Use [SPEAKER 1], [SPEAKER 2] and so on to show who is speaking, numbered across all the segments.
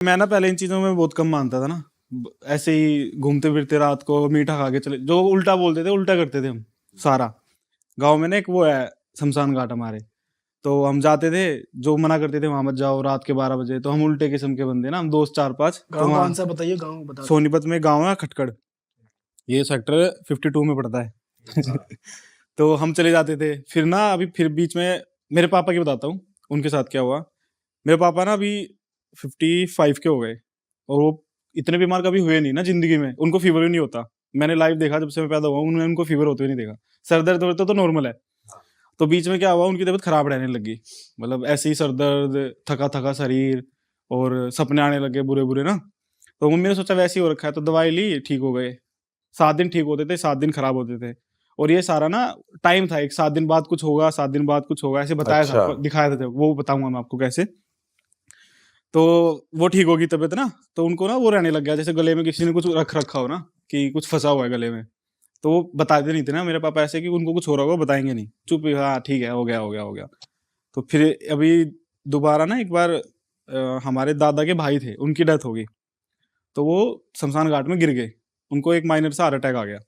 [SPEAKER 1] मैं ना पहले इन चीज़ों में बहुत कम मानता था ना, ऐसे ही घूमते फिरते रात को मीठा खा के चले, जो उल्टा बोलते थे उल्टा करते थे हम सारा। गांव में ना एक वो है शमशान घाट हमारे, तो हम जाते थे, जो मना करते थे वहां मत जाओ रात के 12 बजे, तो हम उल्टे किस्म के बंदे ना, हम दोस्त 4-5, तो
[SPEAKER 2] गांव
[SPEAKER 1] वहाँ
[SPEAKER 2] कौन सा बताइए, गांव बता दो।
[SPEAKER 1] सोनीपत में गाँव है खटकड़, ये सेक्टर 52 में पड़ता है। तो हम चले जाते थे, फिर ना अभी फिर बीच में मेरे पापा की बताता हूँ उनके साथ क्या हुआ। मेरे पापा ना अभी 55 के हो गए, और वो इतने बीमार कभी हुए नहीं ना जिंदगी में, उनको फीवर भी नहीं होता। मैंने लाइव देखा जब से मैं पैदा हुआ, उन्होंने उनको फीवर होते हुए नहीं देखा। सर दर्द होता तो नॉर्मल है। तो बीच में क्या हुआ, उनकी तबीयत खराब रहने लगी, मतलब ऐसे ही सर दर्द, थका थका शरीर, और सपने आने लगे बुरे बुरे ना। तो मम्मी ने सोचा वैसे ही हो रखा है, तो दवाई ली, ठीक हो गए। 7 दिन ठीक होते थे, 7 दिन खराब होते थे। और ये सारा ना टाइम था, एक 7 दिन बाद कुछ होगा, 7 दिन बाद कुछ होगा, ऐसे बताया था,
[SPEAKER 3] अच्छा।
[SPEAKER 1] दिखाया था, वो बताऊंगा मैं आपको कैसे। तो वो ठीक होगी तबीयत ना, तो उनको ना वो रहने लग गया, जैसे गले में किसी ने कुछ रख रखा हो ना, कि कुछ फंसा हुआ है गले में। तो वो बताते नहीं थे ना मेरे पापा, ऐसे कि उनको कुछ हो रहा होगा, बताएंगे नहीं, चुप ही, हाँ ठीक है, हो गया हो गया हो गया। तो फिर अभी दोबारा ना एक बार हमारे दादा के भाई थे, उनकी डेथ हो गई, तो वो शमशान घाट में गिर गए, उनको एक माइनर सा हार्ट अटैक आ गया,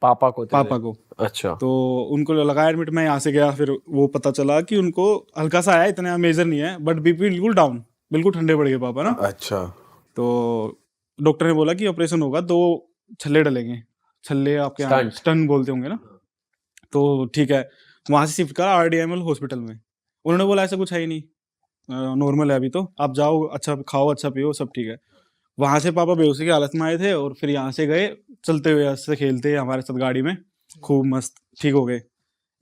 [SPEAKER 4] पापा को
[SPEAKER 1] पापा को।
[SPEAKER 3] अच्छा।
[SPEAKER 1] तो उनको लगा एडमिट, मैं यहाँ से गया, फिर वो पता चला कि उनको हल्का सा आया, इतना मेजर नहीं है, बट बीपी बिल्कुल डाउन, बिल्कुल ठंडे पड़ गए पापा ना।
[SPEAKER 3] अच्छा।
[SPEAKER 1] तो डॉक्टर ने बोला कि ऑपरेशन होगा, 2 छल्ले डलेंगे, छल्ले आपके यहाँ
[SPEAKER 4] Stunt.
[SPEAKER 1] स्टन बोलते होंगे ना। तो ठीक है, वहां से शिफ्ट करा RDML हॉस्पिटल में। उन्होंने बोला ऐसा कुछ है ही नहीं, नॉर्मल है अभी, तो आप जाओ, अच्छा खाओ, अच्छा पियो, सब ठीक है। वहां से पापा बेहोशी की हालत में आए थे, और फिर यहाँ से गए चलते हुए, ऐसे खेलते हमारे साथ गाड़ी में, खूब मस्त ठीक हो गए।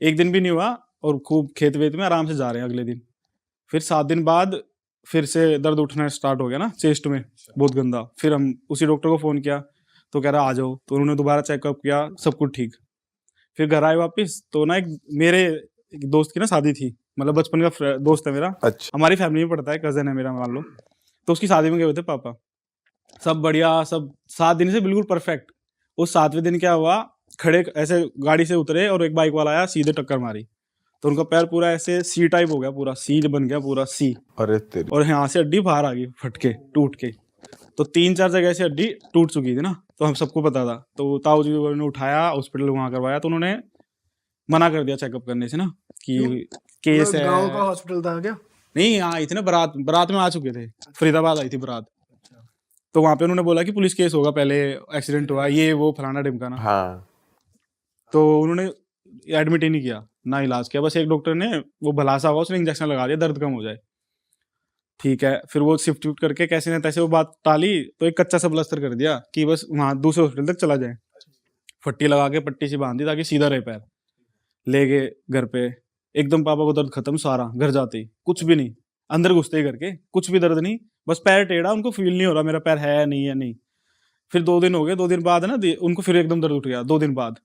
[SPEAKER 1] एक दिन भी नहीं हुआ, और खूब खेत वेत में आराम से जा रहे हैं अगले दिन। फिर 7 दिन बाद फिर से दर्द उठना स्टार्ट हो गया ना चेस्ट में, बहुत गंदा। फिर हम उसी डॉक्टर को फोन किया, तो कह रहा आ जाओ, तो उन्होंने दोबारा चेकअप किया, सब कुछ ठीक। फिर घर आए वापस, तो ना मेरे एक दोस्त की ना शादी थी, मतलब बचपन का दोस्त है मेरा,
[SPEAKER 3] अच्छा।
[SPEAKER 1] हमारी फैमिली में पड़ता है, कजन है मेरा मान लो। तो उसकी शादी में गए हुए थे पापा, सब बढ़िया, सब 7 दिन से बिल्कुल परफेक्ट। उस 7वें दिन क्या हुआ, खड़े ऐसे गाड़ी से उतरे, और एक बाइक वाला आया, सीधे टक्कर मारी, तो उनका पैर पूरा ऐसे सी टाइप हो गया, पूरा सी बन गया, पूरा सी।
[SPEAKER 3] अरे तेरी।
[SPEAKER 1] और यहाँ से हड्डी बाहर आ गई फट के, टूट के। तो 3-4 जगह से हड्डी टूट चुकी थी ना, तो हम सबको पता था। तो ताऊ जी ने उठाया, हॉस्पिटल वहां करवाया, तो उन्होंने मना कर दिया चेकअप करने से ना, कि केस है।
[SPEAKER 2] गांव का हॉस्पिटल था क्या?
[SPEAKER 1] नहीं, यहाँ आई थी ना, बारात बारात में आ चुके थे, फरीदाबाद आई थी बारात। तो वहां पे उन्होंने बोला कि पुलिस केस होगा, पहले एक्सीडेंट हुआ, ये वो फलाना ढिमकाना।
[SPEAKER 3] हाँ।
[SPEAKER 1] तो उन्होंने एडमिट ही नहीं किया, ना इलाज किया, बस एक डॉक्टर ने, वो भलासा हुआ, उसने इंजेक्शन लगा दिया, दर्द कम हो जाए, ठीक है। फिर वो शिफ्ट करके कैसे ना तैसे वो बात टाली, तो एक कच्चा सा प्लास्टर कर दिया कि बस वहां दूसरे हॉस्पिटल तक चला जाए, पट्टी लगा के पट्टी सी बांध दी, ताकि सीधा रहे पैर। ले गए घर पे, एकदम पापा को दर्द खत्म सारा, घर जाते ही कुछ भी नहीं, अंदर घुसते ही करके कुछ भी दर्द नहीं, बस पैर टेढ़ा, उनको फील नहीं हो रहा मेरा पैर है नहीं है नहीं। फिर 2 दिन हो गए, 2 दिन बाद ना उनको फिर एकदम दर्द उठ गया 2 दिन बाद,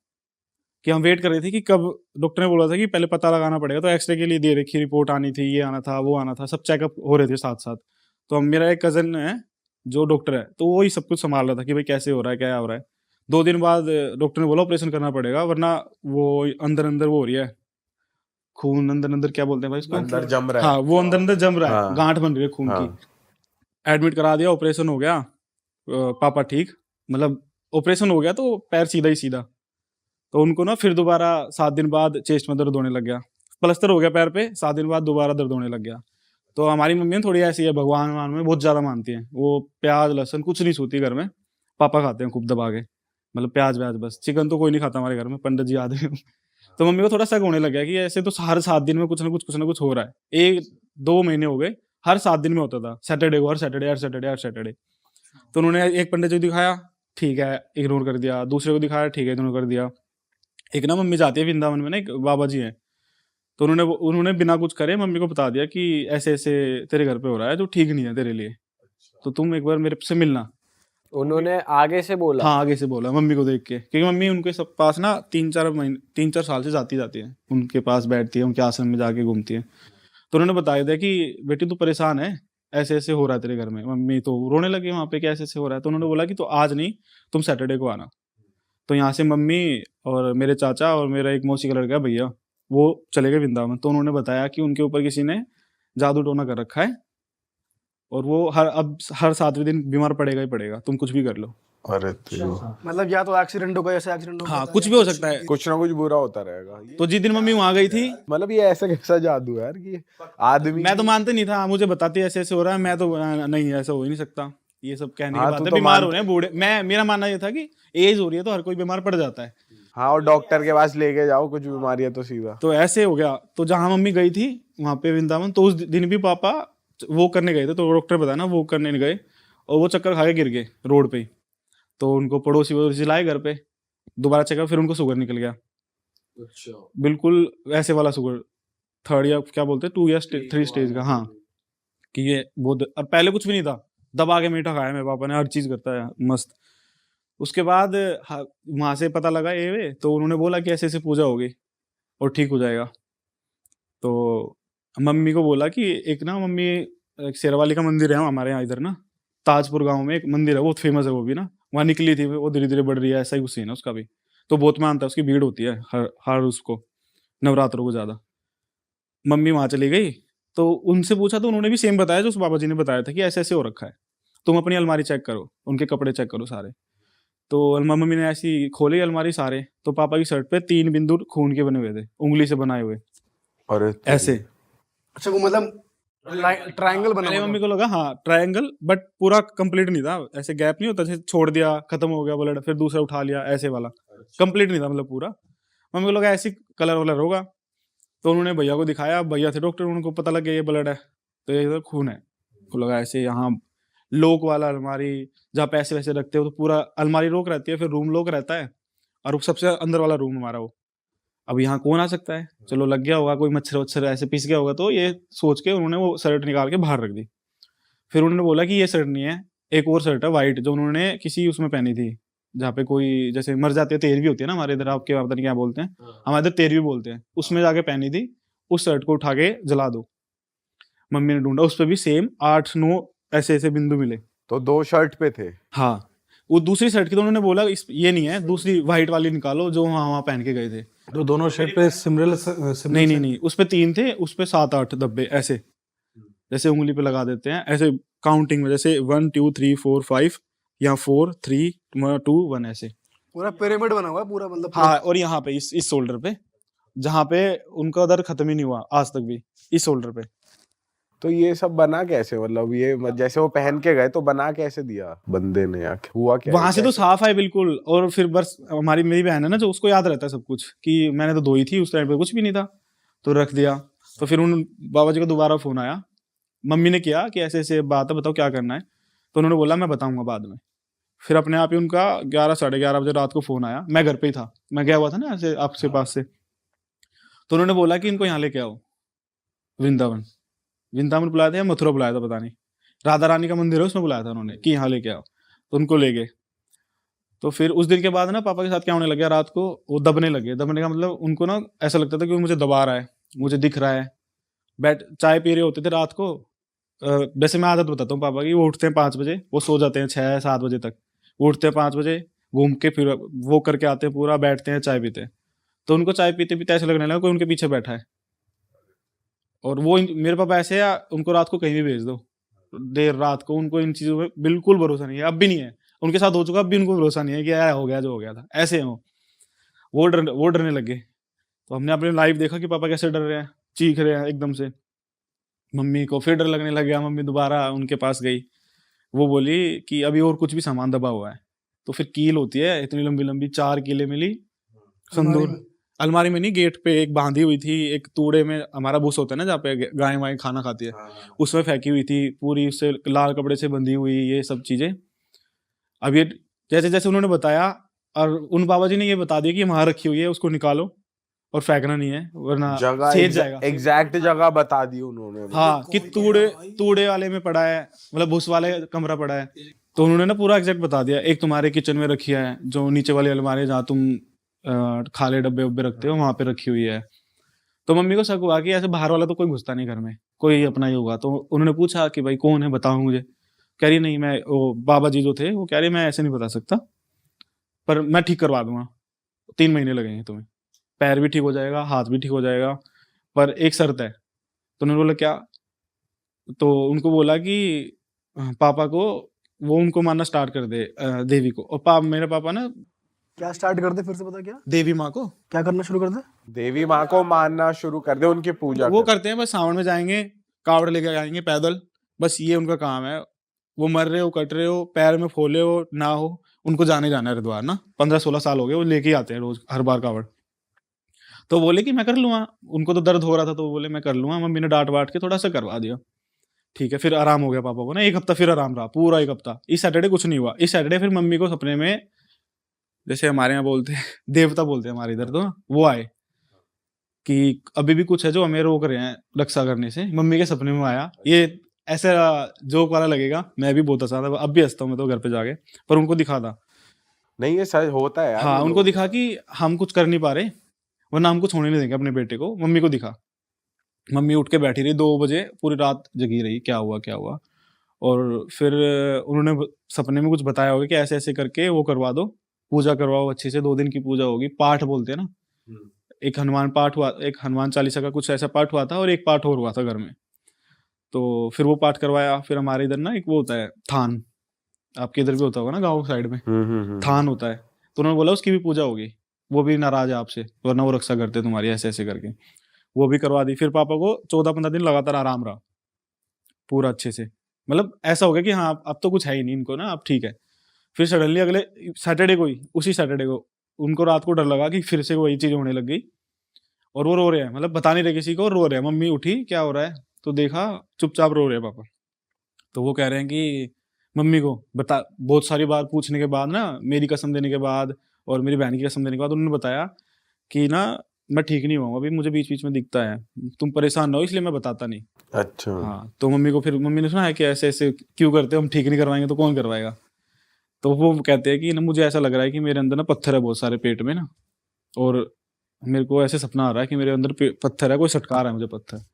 [SPEAKER 1] कि हम वेट कर रहे थे कि कब। डॉक्टर ने बोला था कि पहले पता लगाना पड़ेगा, तो एक्सरे के लिए दे रखी रिपोर्ट आनी थी, ये आना था, वो आना था, सब चेकअप हो रहे थे साथ साथ। तो हम, मेरा एक कजन है जो डॉक्टर है, तो वो ही सब कुछ संभाल रहा था कि भाई कैसे हो रहा है, क्या हो रहा है। 2 दिन बाद डॉक्टर ने बोला ऑपरेशन करना पड़ेगा, वरना वो अंदर अंदर वो हो रही है, खून अंदर अंदर क्या बोलते हैं भाई इसको,
[SPEAKER 3] अंदर जम रहा है।
[SPEAKER 1] हाँ वो अंदर अंदर जम रहा है,
[SPEAKER 3] हाँ।
[SPEAKER 1] गांठ बन रही है खून की।
[SPEAKER 3] हाँ।
[SPEAKER 1] एडमिट करा दिया, ऑपरेशन हो गया, पापा ठीक, मतलब ऑपरेशन हो गया तो पैर सीधा ही सीधा। तो उनको ना फिर दोबारा 7 दिन बाद चेस्ट में दर्द होने लग गया, प्लास्टर हो गया पैर पे, 7 दिन बाद दोबारा दर्द होने लग गया। तो हमारी मम्मी थोड़ी ऐसी है, भगवान मान में बहुत ज्यादा मानती हैं, वो प्याज लहसुन कुछ नहीं सूती घर में, पापा खाते हैं खूब दबा के, मतलब प्याज व्याज बस, चिकन तो कोई नहीं खाता हमारे घर में, पंडित जी आदमी। तो मम्मी को थोड़ा शक होने लग गया कि ऐसे तो हर 7 दिन में कुछ ना कुछ हो रहा है। 1-2 महीने हो गए, हर 7 दिन में होता था, सैटरडे को, हर सैटरडे हर सैटरडे हर सैटरडे। तो उन्होंने एक पंडित जी को दिखाया, ठीक है, इग्नोर कर दिया, दूसरे को दिखाया, ठीक है, इग्नोर कर दिया। एक ना मम्मी जाती है वृंदावन में ना, एक बाबा जी हैं, तो उन्होंने बिना कुछ करे मम्मी को बता दिया कि ऐसे ऐसे तेरे घर पे हो रहा है, जो ठीक नहीं है तेरे लिए, तो तुम एक बार मेरे से मिलना।
[SPEAKER 4] उन्होंने आगे से बोला?
[SPEAKER 1] हाँ, आगे से बोला, मम्मी को देख के, क्योंकि मम्मी उनके सब पास ना 3-4 साल से जाती है, उनके पास बैठती है, उनके आश्रम में जाके घूमती है। तो उन्होंने बताया था कि बेटी तू परेशान है, ऐसे ऐसे हो रहा है तेरे घर में। मम्मी तो रोने लगी वहां पे कि ऐसे ऐसे हो रहा है। तो उन्होंने बोला कि तो आज नहीं, तुम सैटरडे को आना। तो यहाँ से मम्मी और मेरे चाचा और मेरा एक मौसी का लड़का भैया, वो चले गए वृंदावन। तो उन्होंने बताया कि उनके ऊपर किसी ने जादू टोना कर रखा है, और वो हर 7वें दिन बीमार पड़ेगा ही पड़ेगा, तुम कुछ भी कर लो।
[SPEAKER 3] अरे तेरी,
[SPEAKER 2] मतलब या तो एक्सीडेंट होगा, ऐसे एक्सीडेंट होगा,
[SPEAKER 1] हाँ, कुछ भी हो सकता है।
[SPEAKER 3] कुछ ना कुछ बुरा होता रहेगा।
[SPEAKER 1] तो जिस दिन मम्मी वहां गई थी,
[SPEAKER 3] मतलब ये ऐसा कैसा जादू है यार कि आदमी,
[SPEAKER 1] मैं तो मानते नहीं था, मुझे बताती ऐसे ऐसे हो रहा है, मैं तो नहीं, ऐसा हो ही नहीं सकता, ये सब कहने की
[SPEAKER 3] हाँ,
[SPEAKER 1] बात
[SPEAKER 3] तू
[SPEAKER 1] है,
[SPEAKER 3] तो
[SPEAKER 1] बीमार हो रहे हैं बूढ़े। मेरा मानना ये था कि एज हो रही है तो हर कोई बीमार पड़ जाता है।
[SPEAKER 3] हाँ, और डॉक्टर के पास लेके जाओ कुछ बीमारी है तो सीधा।
[SPEAKER 1] तो ऐसे हो गया। तो जहां मम्मी गई थी वहां पे वृंदावन, तो उस दिन भी पापा वो करने गए थे, तो डॉक्टर बताया ना वो करने गए, और वो चक्कर खा के गिर गए रोड पे ही। तो उनको पड़ोसी वड़ोसी लाए घर पे, दोबारा चेकअप, फिर उनको शुगर निकल गया, बिल्कुल ऐसे वाला शुगर, 3rd या क्या बोलते हैं 2 या 3 स्टेज का। हाँ, कि ये बहुत, और पहले कुछ भी नहीं था, दबा के मीठा खाया मेरे पापा ने, हर चीज करता है मस्त। उसके बाद वहां से पता लगा ये, तो उन्होंने बोला कि ऐसे ऐसे पूजा होगी और ठीक हो जाएगा। तो मम्मी को बोला कि एक ना मम्मी, एक शेरावाली का मंदिर है हमारे यहाँ इधर ना, ताजपुर गांव में एक मंदिर है, बहुत फेमस है वो भी ना, वहाँ निकली थी वो, धीरे धीरे बढ़ रही है, ऐसा ही कुछ सीन है उसका भी। तो बहुत मानता है, उसकी भीड़ होती है हर उसको नवरात्रों को ज्यादा। मम्मी वहां चली गई, तो उनसे पूछा तो उन्होंने भी सेम बताया जो उस बाबा जी ने बताया था कि ऐसे ऐसे हो रखा है, तुम अपनी अलमारी चेक करो, उनके कपड़े चेक करो सारे। तो मम्मी ने ऐसी खोली अलमारी सारे, तो पापा की शर्ट पे 3 बिंदु खून के बने हुए थे, उंगली से बनाए हुए
[SPEAKER 3] अरे
[SPEAKER 1] ऐसे।
[SPEAKER 2] अच्छा, वो मतलब ट्रायंगल बना
[SPEAKER 1] पहले
[SPEAKER 2] हुआ
[SPEAKER 1] मम्मी
[SPEAKER 2] था।
[SPEAKER 1] को लगा हाँ ट्रायंगल, बट पूरा कंप्लीट नहीं था, ऐसे गैप नहीं होता, जैसे छोड़ दिया खत्म हो गया ब्लड, फिर दूसरा उठा लिया, ऐसे वाला कंप्लीट नहीं था मतलब पूरा। मम्मी को लगा ऐसी कलर वलर होगा, तो उन्होंने भैया को दिखाया, भैया थे डॉक्टर, उनको पता लग गया ये ब्लड है, तो ये खून है। को लगा ऐसे यहाँ लॉक वाला अलमारी, जहाँ पैसे वैसे रखते हो, तो पूरा अलमारी लॉक रहती है, फिर रूम लॉक रहता है, और वो सबसे अंदर वाला रूम हमारा वो। अब यहाँ कौन आ सकता है, चलो लग गया होगा, कोई मच्छर वच्छर ऐसे पिस गया होगा, तो ये सोच के उन्होंने वो शर्ट निकाल के बाहर रख दी। फिर उन्होंने बोला कि ये शर्ट नहीं है, एक और शर्ट है वाइट, जो उन्होंने किसी उसमें पहनी थी, जहाँ पे कोई जैसे मर जाते हैं, तेरहवीं होती है ना हमारे इधर, आपके पता नहीं क्या बोलते हैं, हमारे इधर तेरहवीं बोलते हैं, उसमें जाके पहनी थी। उस शर्ट को उठा के जला दो। मम्मी ने ढूंढा, उस पर भी सेम 8-9 ऐसे ऐसे बिंदु मिले।
[SPEAKER 3] तो 2 शर्ट पे थे।
[SPEAKER 1] हाँ, वो दूसरी शर्ट की, तो उन्होंने बोला ये नहीं है, दूसरी व्हाइट वाली निकालो जो वहाँ पहन के गए थे।
[SPEAKER 5] तो दोनों शर्ट पे सिमिलर
[SPEAKER 1] नहीं नहीं नहीं, उस पे 3 थे, उस पे 7-8 धब्बे ऐसे, जैसे उंगली पे लगा देते हैं ऐसे काउंटिंग में, जैसे 1 2 3 4 5 या 4 3 2 1 ऐसे।
[SPEAKER 2] पूरा पिरामिड बना हुआ है पूरा, मतलब
[SPEAKER 1] हाँ, और यहाँ पे इस शोल्डर पे, जहाँ पे उनका दर्द खत्म ही नहीं हुआ आज तक भी, इस शोल्डर पे।
[SPEAKER 3] तो ये सब बना कैसे, मतलब ये जैसे वो पहन के गए तो बना कैसे दिया बंदे ने, या हुआ क्या?
[SPEAKER 1] वहां से तो साफ है बिल्कुल, और फिर बस मेरी बहन है ना, जो उसको याद रहता है सब कुछ, कि मैंने तो धोई थी उस टाइम पे, कुछ भी नहीं था, तो रख दिया। तो फिर उन बाबा जी को दोबारा फोन आया, मम्मी ने किया कि ऐसे ऐसे बात है, बताओ क्या करना है। तो उन्होंने बोला मैं बताऊंगा बाद में। फिर अपने आप ही उनका 11-11:30 बजे रात को फोन आया, मैं घर पे ही था, मैं गया हुआ था ना ऐसे आपके पास से। तो उन्होंने बोला कि इनको यहाँ लेके आओ वृंदावन। वृंदावन बुलाया था या मथुरा बुलाया था पता नहीं, राधा रानी का मंदिर है उसमें बुलाया था उन्होंने कि यहाँ लेके आओ, तो उनको ले गए। तो फिर उस दिन के बाद ना पापा के साथ क्या होने लग गया, रात को वो दबने लगे। दबने का मतलब उनको ना ऐसा लगता था कि वो मुझे दबा रहा है, मुझे दिख रहा है। बैठ चाय पी रहे होते थे रात को, वैसे मैं आदत बताता हूँ पापा की, वो उठते हैं 5 बजे, वो सो जाते हैं 6-7 बजे तक, वो उठते हैं 5 बजे, घूम के फिर वो करके आते हैं पूरा, बैठते हैं चाय पीते हैं। तो उनको चाय पीते पीते ऐसे लगने लगा कोई उनके पीछे बैठा है। और वो मेरे पापा ऐसे है, उनको रात को कहीं भी भेज दो, देर रात को, उनको इन चीज़ों में बिल्कुल भरोसा नहीं है, अब भी नहीं है। उनके साथ हो चुका, अब भी उनको भरोसा नहीं है कि यार हो गया जो हो गया था, ऐसे हैं वो डरने लगे। तो हमने अपने लाइव देखा कि पापा कैसे डर रहे हैं, चीख रहे हैं एकदम से। मम्मी को फिर डर लगने लग गया, मम्मी दोबारा उनके पास गई, वो बोली कि अभी और कुछ भी सामान दबा हुआ है। तो फिर कील होती है इतनी लंबी लंबी, 4 कीलें मिली संदूर, अलमारी में नहीं, गेट पे एक बांधी हुई थी, एक तूड़े में हमारा भूस होता है ना जहाँ पे गाय वाय खाना खाती है, उसमें फेंकी हुई थी पूरी, उससे लाल कपड़े से बंधी हुई, ये सब चीजें। अब ये जैसे जैसे उन्होंने बताया, और उन बाबा जी ने ये बता दिया कि वहां रखी हुई है, उसको निकालो और फेंकना नहीं है वरना
[SPEAKER 3] जगह
[SPEAKER 1] सेज जाएगा।
[SPEAKER 3] एग्जैक्ट जगह बता दी उन्होंने।
[SPEAKER 1] हाँ, कि तूड़े वाले में पड़ा है, मतलब भूस वाले कमरा पड़ा है। तो उन्होंने ना पूरा एग्जैक्ट बता दिया, एक तुम्हारे किचन में रखी है, जो नीचे वाली अलमारी जहाँ तुम खाले डब्बे उब्बे रखते हो, वहां पे रखी हुई है। तो मम्मी को शक हुआ कि ऐसे बाहर वाला तो कोई घुसता नहीं घर में, कोई अपना ही होगा। तो उन्होंने पूछा कि भाई कौन है, बताओ मुझे। कह रही नहीं, मैं वो बाबा जी जो थे, वो कह रही मैं ऐसे नहीं बता सकता, पर मैं ठीक करवा दूंगा, 3 महीने लगेंगे तुम्हें, पैर भी ठीक हो जाएगा, हाथ भी ठीक हो जाएगा, पर एक शर्त है। तो उन्होंने बोला क्या? तो उनको बोला कि पापा को वो उनको मानना स्टार्ट कर दे देवी को। और मेरे पापा ना
[SPEAKER 2] क्या स्टार्ट कर दे, फिर से बता क्या
[SPEAKER 1] देवी माँ को
[SPEAKER 2] क्या करना शुरू कर दे?
[SPEAKER 3] देवी माँ को मानना शुरू कर दे, उनकी पूजा
[SPEAKER 1] वो
[SPEAKER 3] कर।
[SPEAKER 1] करते हैं, बस सावन में जाएंगे, कावड़ लेके आएंगे पैदल, बस ये उनका काम है। वो मर रहे हो, कट रहे हो, पैर में फोले हो ना हो, उनको जाने जाना है हरिद्वार ना। 15-16 साल हो गए वो लेके ही आते हैं रोज हर बार कावड़। तो बोले कि मैं कर लूंगा, उनको तो दर्द हो रहा था तो वो बोले मैं कर लूंगा। मम्मी ने डांट वाट के थोड़ा सा करवा दिया, ठीक है। फिर आराम हो गया पापा को ना, 1 हफ्ता फिर आराम रहा, पूरा 1 हफ्ता। इस सैटरडे कुछ नहीं हुआ। इस सैटरडे फिर मम्मी को सपने में, जैसे हमारे यहाँ बोलते हैं देवता बोलते हैं हमारे इधर, तो वो आए कि अभी भी कुछ है जो हमें रोक रहे हैं रक्षा करने से। मम्मी के सपने में आया। ये ऐसा जोक वाला लगेगा, मैं भी बहुत हंसा था, अब भी हंसता हूँ मैं तो घर पे जाके। पर उनको दिखा था,
[SPEAKER 3] नहीं ये सच होता है यार।
[SPEAKER 1] हाँ
[SPEAKER 3] ये
[SPEAKER 1] उनको
[SPEAKER 3] लोग-
[SPEAKER 1] दिखा कि हम कुछ कर नहीं पा रहे, वरना हम कुछ होने नहीं देंगे अपने बेटे को। मम्मी को दिखा, मम्मी उठ के बैठी रही 2 बजे, पूरी रात जगी रही, क्या हुआ क्या हुआ। और फिर उन्होंने सपने में कुछ बताया होगा कि ऐसे ऐसे करके वो करवा दो, पूजा करवाओ अच्छे से, 2 दिन की पूजा होगी। पाठ बोलते हैं ना, एक हनुमान पाठ हुआ, एक हनुमान चालीसा का कुछ ऐसा पाठ हुआ था, और एक पाठ और हुआ था घर में। तो फिर वो पाठ करवाया। फिर हमारे इधर ना एक वो होता है थान, आपके इधर भी होता होगा ना गाँव साइड में, थान होता है। तो उन्होंने बोला उसकी भी पूजा होगी, वो भी नाराज है आपसे, वरना वो रक्षा करते तुम्हारी, ऐसे ऐसे करके वो भी करवा दी। फिर पापा को 14-15 दिन लगातार आराम रहा पूरा अच्छे से। मतलब ऐसा हो गया कि हाँ अब तो कुछ है ही नहीं इनको ना, अब ठीक है। फिर सडनली अगले सैटरडे को ही, उसी सैटरडे को उनको रात को डर लगा कि फिर से वही चीज होने लग गई, और वो रो रहे हैं, मतलब बता नहीं रहे किसी को, रो रहे हैं। मम्मी उठी, क्या हो रहा है, तो देखा चुपचाप रो रहे हैं पापा। तो वो कह रहे हैं कि मम्मी को बता, बहुत सारी बार पूछने के बाद ना, मेरी कसम देने के बाद और मेरी बहन की कसम देने के बाद, उन्होंने बताया कि ना मैं ठीक नहीं हुआ अभी, मुझे बीच बीच में दिखता है, तुम परेशान ना हो इसलिए मैं बताता नहीं।
[SPEAKER 3] अच्छा।
[SPEAKER 1] हाँ तो मम्मी को, फिर मम्मी ने सुना है कि ऐसे ऐसे क्यों करते हो, हम ठीक नहीं करवाएंगे तो कौन करवाएगा। तो वो कहते हैं कि ना मुझे ऐसा लग रहा है कि मेरे अंदर ना पत्थर है बहुत सारे पेट में ना, और मेरे को ऐसे सपना आ रहा है कि मेरे अंदर पत्थर है, कोई सटका रहा है मुझे पत्थर।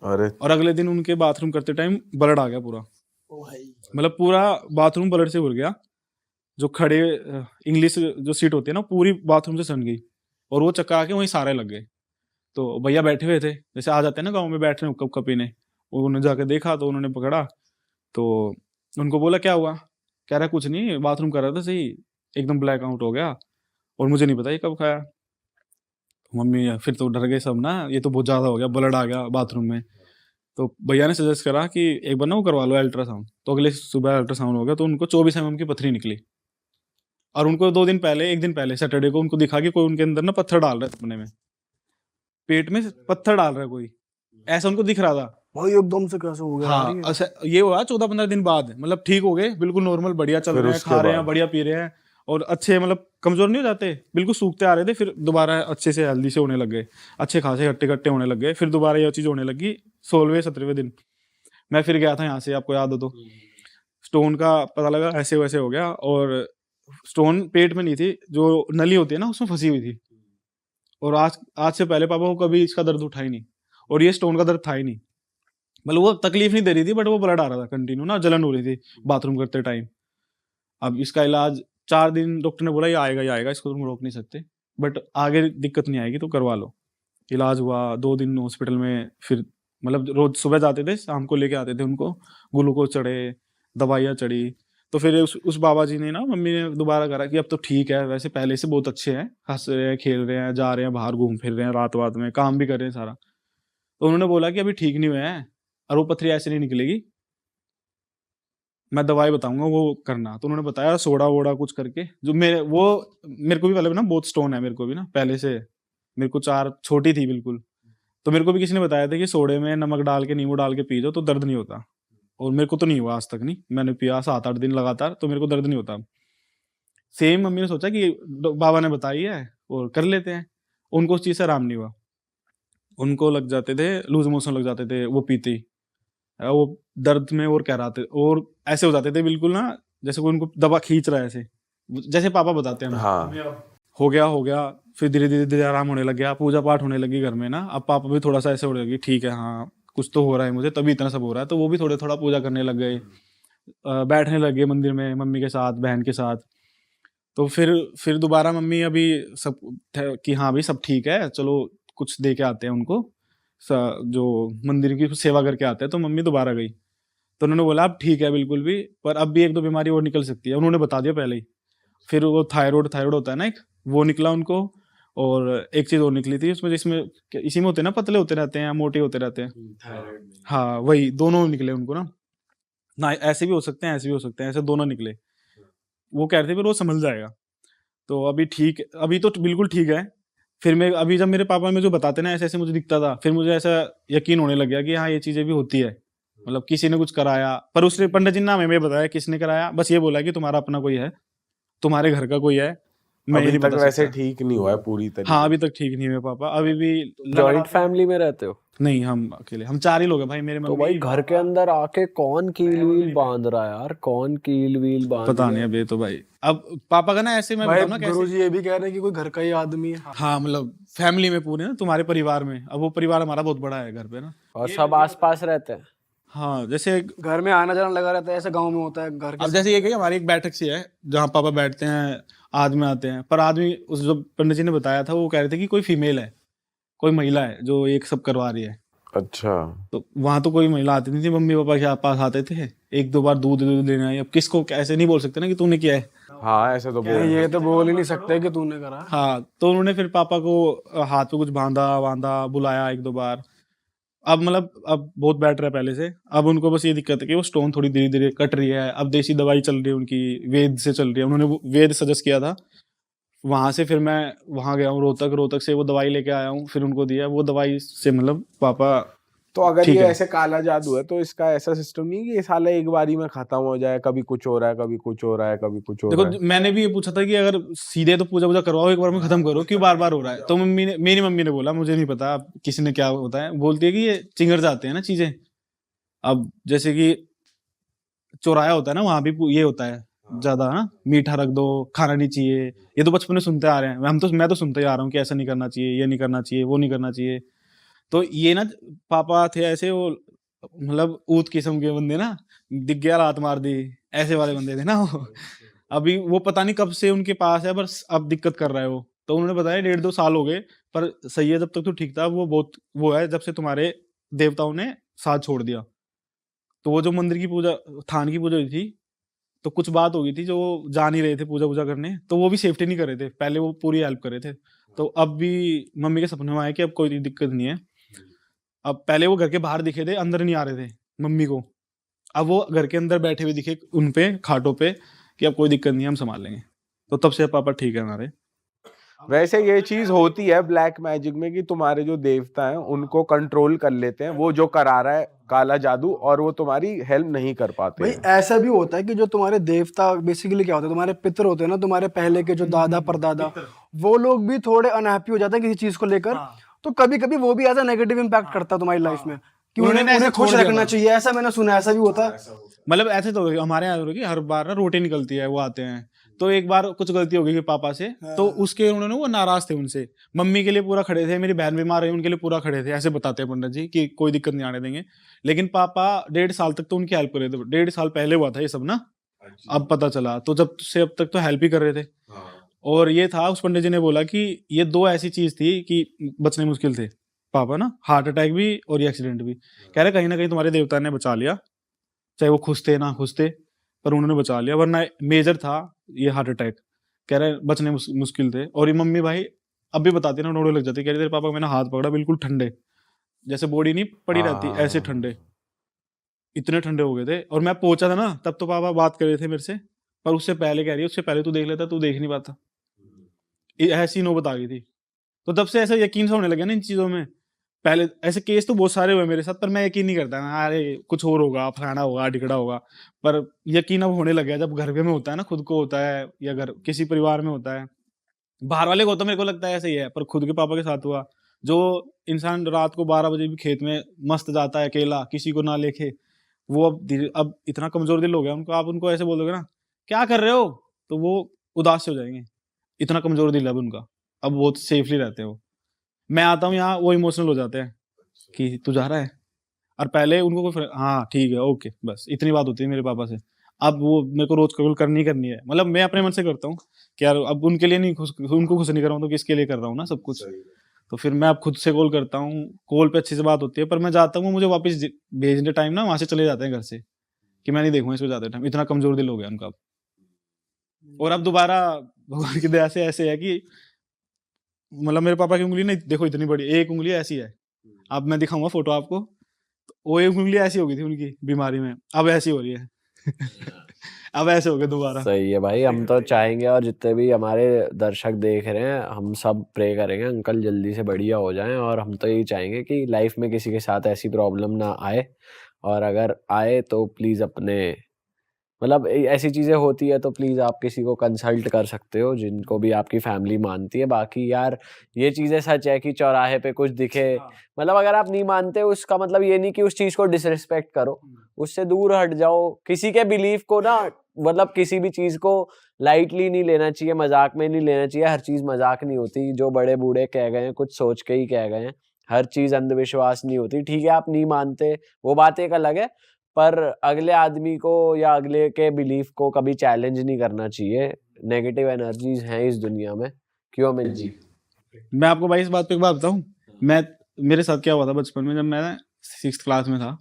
[SPEAKER 3] अरे
[SPEAKER 1] और अगले दिन उनके बाथरूम करते टाइम ब्लड आ गया पूरा, मतलब पूरा बाथरूम ब्लड से भर गया। जो खड़े इंग्लिश जो सीट होती है ना, पूरी बाथरूम से सन गई, और वो चक्कर आके वहीं सारे लग गए। तो भैया बैठे हुए थे, जैसे आ जाते हैं ना गाँव में, बैठ रहे हैं कप पीने। उन्होंने जाके देखा तो उन्होंने पकड़ा, तो उनको बोला क्या हुआ, कह रहा कुछ नहीं, बाथरूम कर रहा था सही, एकदम ब्लैक आउट हो गया, और मुझे नहीं पता ये कब खाया। मम्मी फिर तो डर गए सब ना, ये तो बहुत ज्यादा हो गया, ब्लड आ गया बाथरूम में। तो भैया ने सजेस्ट करा कि एक बार ना वो करवा लो अल्ट्रासाउंड। तो अगले सुबह अल्ट्रासाउंड हो गया, तो उनको 24 mm की पथरी निकली। और उनको 2 दिन पहले, 1 दिन पहले सैटरडे को उनको दिखा कि कोई उनके अंदर ना पत्थर डाल रहा है सपने में, पेट में पत्थर डाल रहा है कोई, ऐसा उनको दिख रहा था।
[SPEAKER 2] भाई एकदम से कैसे हो गया यार
[SPEAKER 1] हाँ
[SPEAKER 2] ये?
[SPEAKER 1] अच्छा, ये हुआ 14-15 दिन बाद, मतलब ठीक हो गए बिल्कुल नॉर्मल, बढ़िया चल
[SPEAKER 3] फिर
[SPEAKER 1] रहे हैं,
[SPEAKER 3] उसके
[SPEAKER 1] खा रहे हैं,
[SPEAKER 3] बाद?
[SPEAKER 1] बढ़िया पी रहे हैं, और अच्छे, मतलब कमजोर नहीं हो जाते, बिल्कुल सूखते आ रहे थे। फिर दोबारा अच्छे से हेल्दी से होने लग गए, अच्छे खासे हट्टे कट्टे होने लग गए। फिर दोबारा ये चीज होने लगी 16वें-17वें दिन। मैं फिर गया था यहाँ से, आपको याद हो तो, स्टोन का पता लगा ऐसे वैसे हो गया, और स्टोन पेट में नहीं थी, जो नली होती है ना उसमें फंसी हुई थी। और आज आज से पहले पापा को कभी इसका दर्द उठा ही नहीं, और ये स्टोन का दर्द था ही नहीं। मतलब वो तकलीफ नहीं दे रही थी, बट वो ब्लड आ रहा था कंटिन्यू ना, जलन हो रही थी बाथरूम करते टाइम। अब इसका इलाज 4 दिन डॉक्टर ने बोला ये आएगा, ये आएगा, इसको तुम रोक नहीं सकते, बट आगे दिक्कत नहीं आएगी तो करवा लो। इलाज हुआ 2 दिन हॉस्पिटल में। फिर मतलब रोज सुबह जाते थे, शाम को लेके आते थे उनको, ग्लूकोज चढ़े, दवाइयाँ चढ़ी। तो फिर उस बाबा जी ने ना, मम्मी ने दोबारा करा कि अब तो ठीक है, वैसे पहले से बहुत अच्छे हैं, हंस रहे हैं, खेल रहे हैं, जा रहे हैं बाहर, घूम फिर रहे हैं, रात वात में काम भी कर रहे हैं सारा। तो उन्होंने बोला कि अभी ठीक नहीं हुए हैं, और वो पथरी ऐसे नहीं निकलेगी, मैं दवाई बताऊंगा वो करना। तो उन्होंने बताया सोडा वोडा कुछ करके, जो मेरे को भी पहले ना बहुत स्टोन है मेरे को भी ना पहले से, मेरे को 4 छोटी थी बिल्कुल। तो मेरे को भी किसी ने बताया था कि सोडे में नमक डाल के, नींबू डाल के पी दो तो दर्द नहीं होता। और मेरे को तो नहीं हुआ आज तक, नहीं, मैंने पिया 7-8 दिन लगातार, तो मेरे को दर्द नहीं होता। सेम मम्मी ने सोचा कि बाबा ने बताई है और कर लेते हैं, उनको उस चीज से आराम नहीं हुआ। उनको लग जाते थे लूज मोशन, लग जाते थे वो पीते ही, वो दर्द में और कह रहा थे, और ऐसे हो जाते थे बिल्कुल ना, जैसे कोई उनको दबा खींच रहा है ऐसे, जैसे पापा बताते हैं ना।
[SPEAKER 3] हाँ
[SPEAKER 1] हो गया। फिर धीरे धीरे धीरे आराम होने लग गया, पूजा पाठ होने लगी घर में ना। अब पापा भी थोड़ा सा ऐसे होने लगे, ठीक है हाँ कुछ तो हो रहा है मुझे, तभी इतना सब हो रहा है। तो वो भी थोड़ा थोड़ा पूजा करने लग गए, बैठने लग गए मंदिर में मम्मी के साथ, बहन के साथ। तो फिर दोबारा मम्मी अभी सब कि हाँ भाई सब ठीक है, चलो कुछ दे के आते हैं उनको, जो मंदिर की सेवा करके आते हैं। तो मम्मी दोबारा गई। तो उन्होंने बोला अब ठीक है बिल्कुल भी, पर अब भी एक दो बीमारी और निकल सकती है, उन्होंने बता दिया पहले ही। फिर वो थायराइड होता है ना एक, वो निकला उनको, और एक चीज और निकली थी उसमें, जिसमें इसी में होते हैं ना, पतले होते रहते हैं या मोटे होते रहते हैं। हाँ वही दोनों निकले उनको ना ऐसे भी हो सकते हैं, ऐसे भी हो सकते हैं, ऐसे दोनों निकले। वो कह रहे थे फिर वो संभल जाएगा। तो अभी ठीक, अभी तो बिल्कुल ठीक है। फिर मैं अभी जब मेरे पापा में जो बताते ना ऐसे ऐसे मुझे दिखता था, फिर मुझे ऐसा यकीन होने लग गया कि हाँ ये चीजें भी होती है, मतलब किसी ने कुछ कराया। पर उसने पंडित जी ने हमें बताया किसने कराया, बस ये बोला कि तुम्हारा अपना कोई है, तुम्हारे घर का कोई है, मैं ये
[SPEAKER 3] अभी
[SPEAKER 1] नहीं
[SPEAKER 3] तक
[SPEAKER 1] बता
[SPEAKER 3] वैसे
[SPEAKER 1] सकता।
[SPEAKER 3] ठीक नहीं हुआ है पूरी तरीके
[SPEAKER 1] हाँ अभी तक ठीक नहीं हुए पापा, अभी भी
[SPEAKER 4] जॉइंट फैमिली में रहते हो?
[SPEAKER 1] नहीं, हम अकेले, हम 4 ही लोग हैं भाई, मेरे
[SPEAKER 4] तो
[SPEAKER 1] मम्मी।
[SPEAKER 4] भाई घर के अंदर आके कौन कील वील बांध रहा है यार, कौन कील वील बांध
[SPEAKER 1] पता
[SPEAKER 4] रहा
[SPEAKER 1] नहीं
[SPEAKER 4] है?
[SPEAKER 1] अब ये तो भाई, अब पापा का ना ऐसे मैं
[SPEAKER 2] भाई
[SPEAKER 1] बताऊं ना कैसे।
[SPEAKER 2] गुरुजी ये भी कह रहे हैं कि कोई घर का ही आदमी है।
[SPEAKER 1] हाँ मतलब फैमिली में पूरे ना, तुम्हारे परिवार में, अब वो परिवार हमारा बहुत बड़ा है घर पे ना।
[SPEAKER 4] और सब आसपास रहते हैं?
[SPEAKER 1] हाँ जैसे
[SPEAKER 2] घर में आना जाना लगा रहता है, ऐसे गांव में होता है घर के।
[SPEAKER 1] अब जैसे ये कि हमारी एक बैठक सी है जहाँ पापा बैठते हैं, आदमी आते हैं, पर आदमी उस जो पंडित जी ने बताया था वो कह रहे थे कि कोई फीमेल है, कोई महिला है जो एक सब करवा रही है।
[SPEAKER 3] अच्छा
[SPEAKER 1] तो वहां तो कोई महिला आती नहीं थी, मम्मी पापा के पास आते थे, एक दो बार दूध लेने आई। अब किसको ऐसे नहीं बोल सकते ना कि तूने किया है।
[SPEAKER 3] हाँ ऐसे तो
[SPEAKER 2] नहीं, ये तो बोल ही नहीं सकते कि तूने करा।
[SPEAKER 1] हाँ तो उन्होंने फिर पापा को हाथ पे कुछ बांधा, बुलाया एक दो बार। अब मतलब अब बहुत बेटर है पहले से। अब उनको बस ये दिक्कत है कि वो स्टोन थोड़ी धीरे धीरे कट रही है। अब देसी दवाई चल रही है उनकी, वेद से चल रही है, उन्होंने वेद सजेस्ट किया था। वहां से फिर मैं वहां गया हूँ रोहतक से वो दवाई लेके आया हूँ, फिर उनको दिया वो दवाई से, मतलब पापा
[SPEAKER 3] तो अगर
[SPEAKER 1] ठीक
[SPEAKER 3] ये
[SPEAKER 1] है।
[SPEAKER 3] ऐसे काला जादू है तो इसका ऐसा सिस्टम नहीं है कि ये साला एक बारी में खत्म हो जाए, कभी कुछ हो रहा है, कभी कुछ हो रहा है, कभी कुछ हो
[SPEAKER 1] देखो
[SPEAKER 3] रहा है।
[SPEAKER 1] मैंने भी ये पूछा था कि अगर सीधे तो पूजा वूजा करवाओ, एक बार में खत्म करो, क्यों बार बार हो रहा है। तो मेरी मम्मी ने बोला, मुझे नहीं पता अब किसी ने क्या होता है, बोलती है कि ये चिंगड़ जाते हैं ना चीजें। अब जैसे कि चौराया होता है ना, वहां भी ये होता है ज्यादा ना, मीठा रख दो, खाना नहीं चाहिए। ये तो बचपन में सुनते आ रहे हैं, मैं तो सुनते ही आ रहा हूँ कि ऐसा नहीं करना चाहिए, ये नहीं करना चाहिए, वो नहीं करना चाहिए। तो ये ना पापा थे ऐसे, वो मतलब ऊत किस्म के बंदे ना, दिख गया लात मार दी, ऐसे वाले बंदे थे ना वो। अभी वो पता नहीं कब से उनके पास है, बस अब दिक्कत कर रहा है वो। तो उन्होंने बताया 1.5-2 साल हो गए, पर सही है, जब तक तो ठीक था। वो बहुत वो है जब से तुम्हारे देवताओं ने साथ छोड़ दिया। तो वो जो मंदिर की पूजा, थान की पूजा हुई थी, तो कुछ बात हो गई थी जो वो जा नहीं रहे थे पूजा वूजा करने, तो वो भी सेफ्टी नहीं कर रहे थे। पहले वो पूरी हेल्प कर रहे थे। तो अब भी मम्मी के सपने में आया कि अब कोई दिक्कत नहीं है। अब पहले वो घर के बाहर दिखे थे, अंदर नहीं आ रहे थे मम्मी को। अब वो घर के अंदर बैठे हुए दिखे उन पे खाटों पे कि अब कोई दिक्कत नहीं है, हम संभाल लेंगे। तो तब से पापा ठीक है हमारे।
[SPEAKER 3] वैसे ये चीज होती है ब्लैक मैजिक में कि तुम्हारे जो देवता हैं उनको कंट्रोल कर लेते हैं वो जो करा रहा है काला जादू, और वो तुम्हारी हेल्प नहीं कर पाते
[SPEAKER 2] भाई
[SPEAKER 3] हैं।
[SPEAKER 2] ऐसा भी होता है कि जो तुम्हारे देवता बेसिकली क्या होता है, तुम्हारे पितर होते हैं ना, तुम्हारे पहले के जो दादा परदादा, वो लोग भी थोड़े अनहैप्पी हो जाते हैं किसी चीज को लेकर। तो कभी कभी वो भी ऐसा नेगेटिव इम्पैक्ट करता है तुम्हारी लाइफ में कि
[SPEAKER 1] उन्होंने
[SPEAKER 2] उन्हें
[SPEAKER 1] ऐसे
[SPEAKER 2] उन्हें खुश
[SPEAKER 1] छोड़ दिया
[SPEAKER 2] रखना
[SPEAKER 1] था।
[SPEAKER 2] चाहिए। ऐसा मैंने सुना है, ऐसा भी होता है।
[SPEAKER 1] मतलब ऐसे तो हमारे यहाँ हो रहा है कि हर बार ना रोटी निकलती है, वो आते हैं। तो एक बार कुछ गलती हो गई कि पापा से, तो उसके उन्होंने वो नाराज थे उनसे। मम्मी के लिए पूरा खड़े थे, मेरी बहन बीमार है उनके लिए पूरा खड़े थे, ऐसे बताते हैं पंडित जी कि कोई दिक्कत नहीं आने देंगे। लेकिन पापा 1.5 साल तक तो उनकी हेल्प कर रहे थे। 1.5 साल पहले हुआ था ये सब ना, अब पता चला। तो जब से अब तक तो हेल्प ही कर रहे थे। और ये था, उस पंडित जी ने बोला कि ये 2 ऐसी चीज थी कि बचने मुश्किल थे पापा ना, हार्ट अटैक भी और ये एक्सीडेंट भी। कह रहे कहीं ना कहीं तुम्हारे देवता ने बचा लिया, चाहे वो खुश थे ना खुश थे, पर उन्होंने बचा लिया, वरना मेजर था ये हार्ट अटैक। कह रहे बचने मुश्किल थे। और ये मम्मी भाई अब भी बताती ना, रोने लग जाती, कह रही तेरे पापा को मैंने हाथ पकड़ा, बिल्कुल ठंडे, जैसे बॉडी नहीं पड़ी रहती ऐसे ठंडे, इतने ठंडे हो गए थे। और मैं पहुंचा था ना, तब तो पापा बात कर रहे थे मेरे से, पर उससे पहले कह रही है उससे पहले तू देख लेता, तू देख नहीं पाता। ऐसी नौबत आ गई थी। तो तब से ऐसा यकीन सा होने लगा ना इन चीजों में। पहले ऐसे केस तो बहुत सारे हुए मेरे साथ, पर मैं यकीन नहीं करता ना, अरे कुछ और होगा, फलाना होगा, ढिकड़ा होगा। पर यकीन अब होने लग गया जब घर में होता है ना, खुद को होता है या घर किसी परिवार में होता है। बाहर वाले को तो मेरे को लगता है ऐसे ही है, पर खुद के पापा के साथ हुआ। जो इंसान रात को 12 बजे भी खेत में मस्त जाता है अकेला, किसी को ना लेके, वो अब इतना कमजोर दिल हो गया उनको। आप उनको ऐसे बोल दोगे ना क्या कर रहे हो, तो वो उदास से हो जाएंगे। इतना कमजोर दिल है अब उनका। अब बहुत सेफली रहते हैं वो। मैं आता हूँ यहाँ, वो इमोशनल हो जाते हैं कि तू जा रहा है। और पहले उनको कोई हाँ ठीक है ओके, बस इतनी बात होती है मेरे पापा से। अब वो मेरे को रोज कॉल करनी है। मतलब मैं अपने मन से करता हूँ कि यार अब उनके लिए नहीं उनको खुश नहीं कर रहा हूँ तो किसके लिए कर रहा हूँ ना सब कुछ। तो फिर मैं अब खुद से कॉल करता हूँ, कॉल पे अच्छी से बात होती है। पर मैं जाता हूँ, मुझे वापस भेजने टाइम ना वहां से चले जाते हैं घर से कि मैं नहीं देखूंगा इसको ज़्यादा टाइम, इतना कमज़ोर दिल हो गया उनका अब। और अब दोबारा भगवान की दया से ऐसे है कि मतलब मेरे पापा की उंगली नहीं देखो इतनी बड़ी, एक उंगली ऐसी है, अब मैं दिखाऊंगा फोटो आपको, तो वो एक उंगली ऐसी हो गई थी उनकी बीमारी में, अब ऐसी हो रही है अब ऐसे हो गए दोबारा।
[SPEAKER 4] सही है भाई, हम तो चाहेंगे और जितने भी हमारे दर्शक देख रहे हैं हम सब प्रे करेंगे अंकल जल्दी से बढ़िया हो जाएं, और हम तो यही चाहेंगे कि लाइफ में किसी के साथ ऐसी प्रॉब्लम ना आए, और अगर आए तो प्लीज़ अपने मतलब ऐसी चीज़ें होती है तो प्लीज़ आप किसी को कंसल्ट कर सकते हो जिनको भी आपकी फैमिली मानती है। बाकी यार ये चीज़ें सच है कि चौराहे पे कुछ दिखे, मतलब अगर आप नहीं मानते उसका मतलब ये नहीं कि उस चीज़ को डिसरिस्पेक्ट करो, उससे दूर हट जाओ। किसी के बिलीफ को ना मतलब किसी भी चीज़ को लाइटली नहीं लेना चाहिए, मजाक में नहीं लेना चाहिए। हर चीज़ मजाक नहीं होती, जो बड़े बूढ़े कह गए हैं कुछ सोच के ही कह गए हैं, हर चीज़ अंधविश्वास नहीं होती। ठीक है आप नहीं मानते वो बात एक अलग है, पर अगले आदमी को या अगले के बिलीफ को कभी चैलेंज नहीं करना चाहिए। नेगेटिव एनर्जीज हैं इस दुनिया में, क्यों अमित जी?
[SPEAKER 1] मैं आपको भाई इस बात पे एक बात बताऊं, मैं मेरे साथ क्या हुआ था बचपन में, जब मैं 6th क्लास में था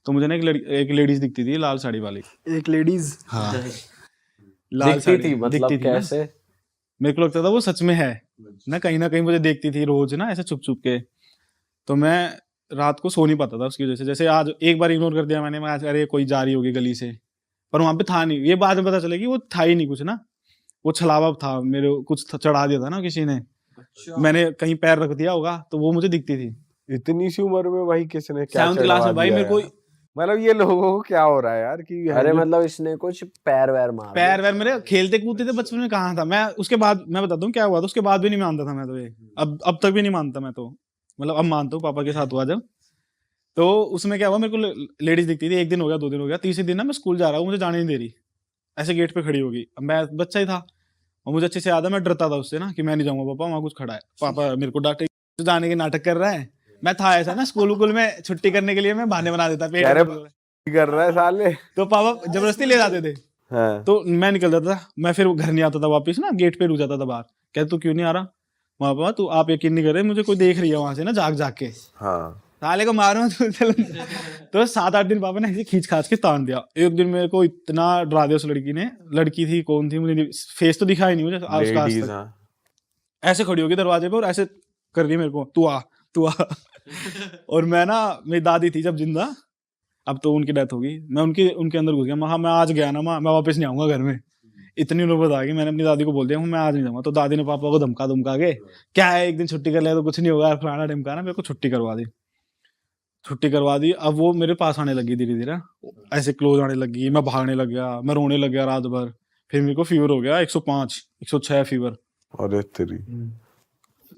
[SPEAKER 1] तो मुझे ना एक लेडीज दिखती थी लाल साड़ी वाली।
[SPEAKER 2] एक लेडीज
[SPEAKER 1] हाँ
[SPEAKER 4] दिखती थी मतलब
[SPEAKER 1] दिखती थी ना।
[SPEAKER 4] कैसे?
[SPEAKER 1] मेरे को लगता था वो सच में है ना कहीं मुझे देखती थी रोज ना ऐसे छुप छुप के, तो मैं रात को सो नहीं पाता था उसकी वजह से। जैसे आज एक बार इग्नोर कर दिया मैंने, मैं अरे कोई जा रही होगी गली से, पर वहां पे था नहीं। ये बाद में पता चला कि वो था ही नहीं कुछ ना, वो छलावा था, मेरे कुछ चढ़ा दिया था ना किसी ने। मैंने कहीं पैर रख दिया होगा तो वो मुझे दिखती थी।
[SPEAKER 3] इतनी सी उम्र में भाई किसने क्या
[SPEAKER 1] 7th क्लास में भाई मेरे को
[SPEAKER 3] मतलब ये लोगों को क्या हो रहा है यार कि
[SPEAKER 4] अरे मतलब इसने कुछ पैर वैर मार
[SPEAKER 1] पैर वैर मेरे खेलते कूदते थे बचपन में, कहाँ था मैं। उसके बाद मैं बताता हूँ क्या हुआ था, उसके बाद भी नहीं मानता था मैं तो, ये अब तक भी नहीं मानता मैं तो, मतलब अब मानता हूँ पापा के साथ हुआ जब। तो उसमें क्या हुआ, मेरे को लेडीज दिखती थी, 1 दिन हो गया 2 दिन हो गया, तीसरे दिन ना मैं स्कूल जा रहा हूँ, मुझे जाने नहीं दे रही, ऐसे गेट पे खड़ी होगी। अब मैं बच्चा ही था और मुझे अच्छे से याद है, मैं डरता था उससे ना कि मैं नहीं जाऊंगा पापा, वहाँ कुछ खड़ा है, पापा मेरे को डांटे तो जाने के नाटक कर रहा है। मैं था ऐसा ना स्कूल में छुट्टी करने के लिए मैं बहाने बना देता पेट
[SPEAKER 3] कर रहा है साले,
[SPEAKER 1] तो पापा जबरदस्ती ले जाते थे।
[SPEAKER 3] हाँ।
[SPEAKER 1] तो मैं निकल जाता था, मैं फिर घर नहीं आता था वापस ना, गेट पे रुक जाता था बाहर। कहते तू क्यों नहीं आ रहा? वहां पर तू आप यकीन नहीं कर रहे, मुझे कोई देख रही है वहां से ना जाग जाग के,
[SPEAKER 3] हाँ।
[SPEAKER 1] साले को मारो तो चलो। तो 7-8 दिन पापा ने ऐसे खींच खाच के तान दिया। एक दिन मेरे को इतना डरा दिया उस लड़की ने, लड़की थी कौन थी मुझे फेस तो दिखा ही नहीं मुझे उसका आज
[SPEAKER 3] लेडीज,
[SPEAKER 1] तक।
[SPEAKER 3] हाँ।
[SPEAKER 1] ऐसे खड़ी होगी दरवाजे पे और ऐसे कर रही है मेरे को, तू आ तू आ। और मैं ना, मेरी दादी थी जब जिंदा, अब तो उनकी डेथ होगी, मैं उनके अंदर घुस गया। मैं आज गया ना मैं वापस नहीं आऊंगा घर में। इतनी नौबत आ गई, मैंने अपनी दादी को बोल दिया मैं आज नहीं जाऊंगा। तो दादी ने पापा को धमका के, क्या है एक दिन छुट्टी कर ले तो कुछ नहीं होगा, फलाना ढिमकाना, मेरे को छुट्टी करवा दी। अब वो मेरे पास आने लगी धीरे धीरे, ऐसे क्लोज आने लगी, मैं भागने लग गया, मैं रोने लग गया रात भर। फिर मेरे को फीवर हो गया 105 106 फीवर।
[SPEAKER 3] अरे तेरी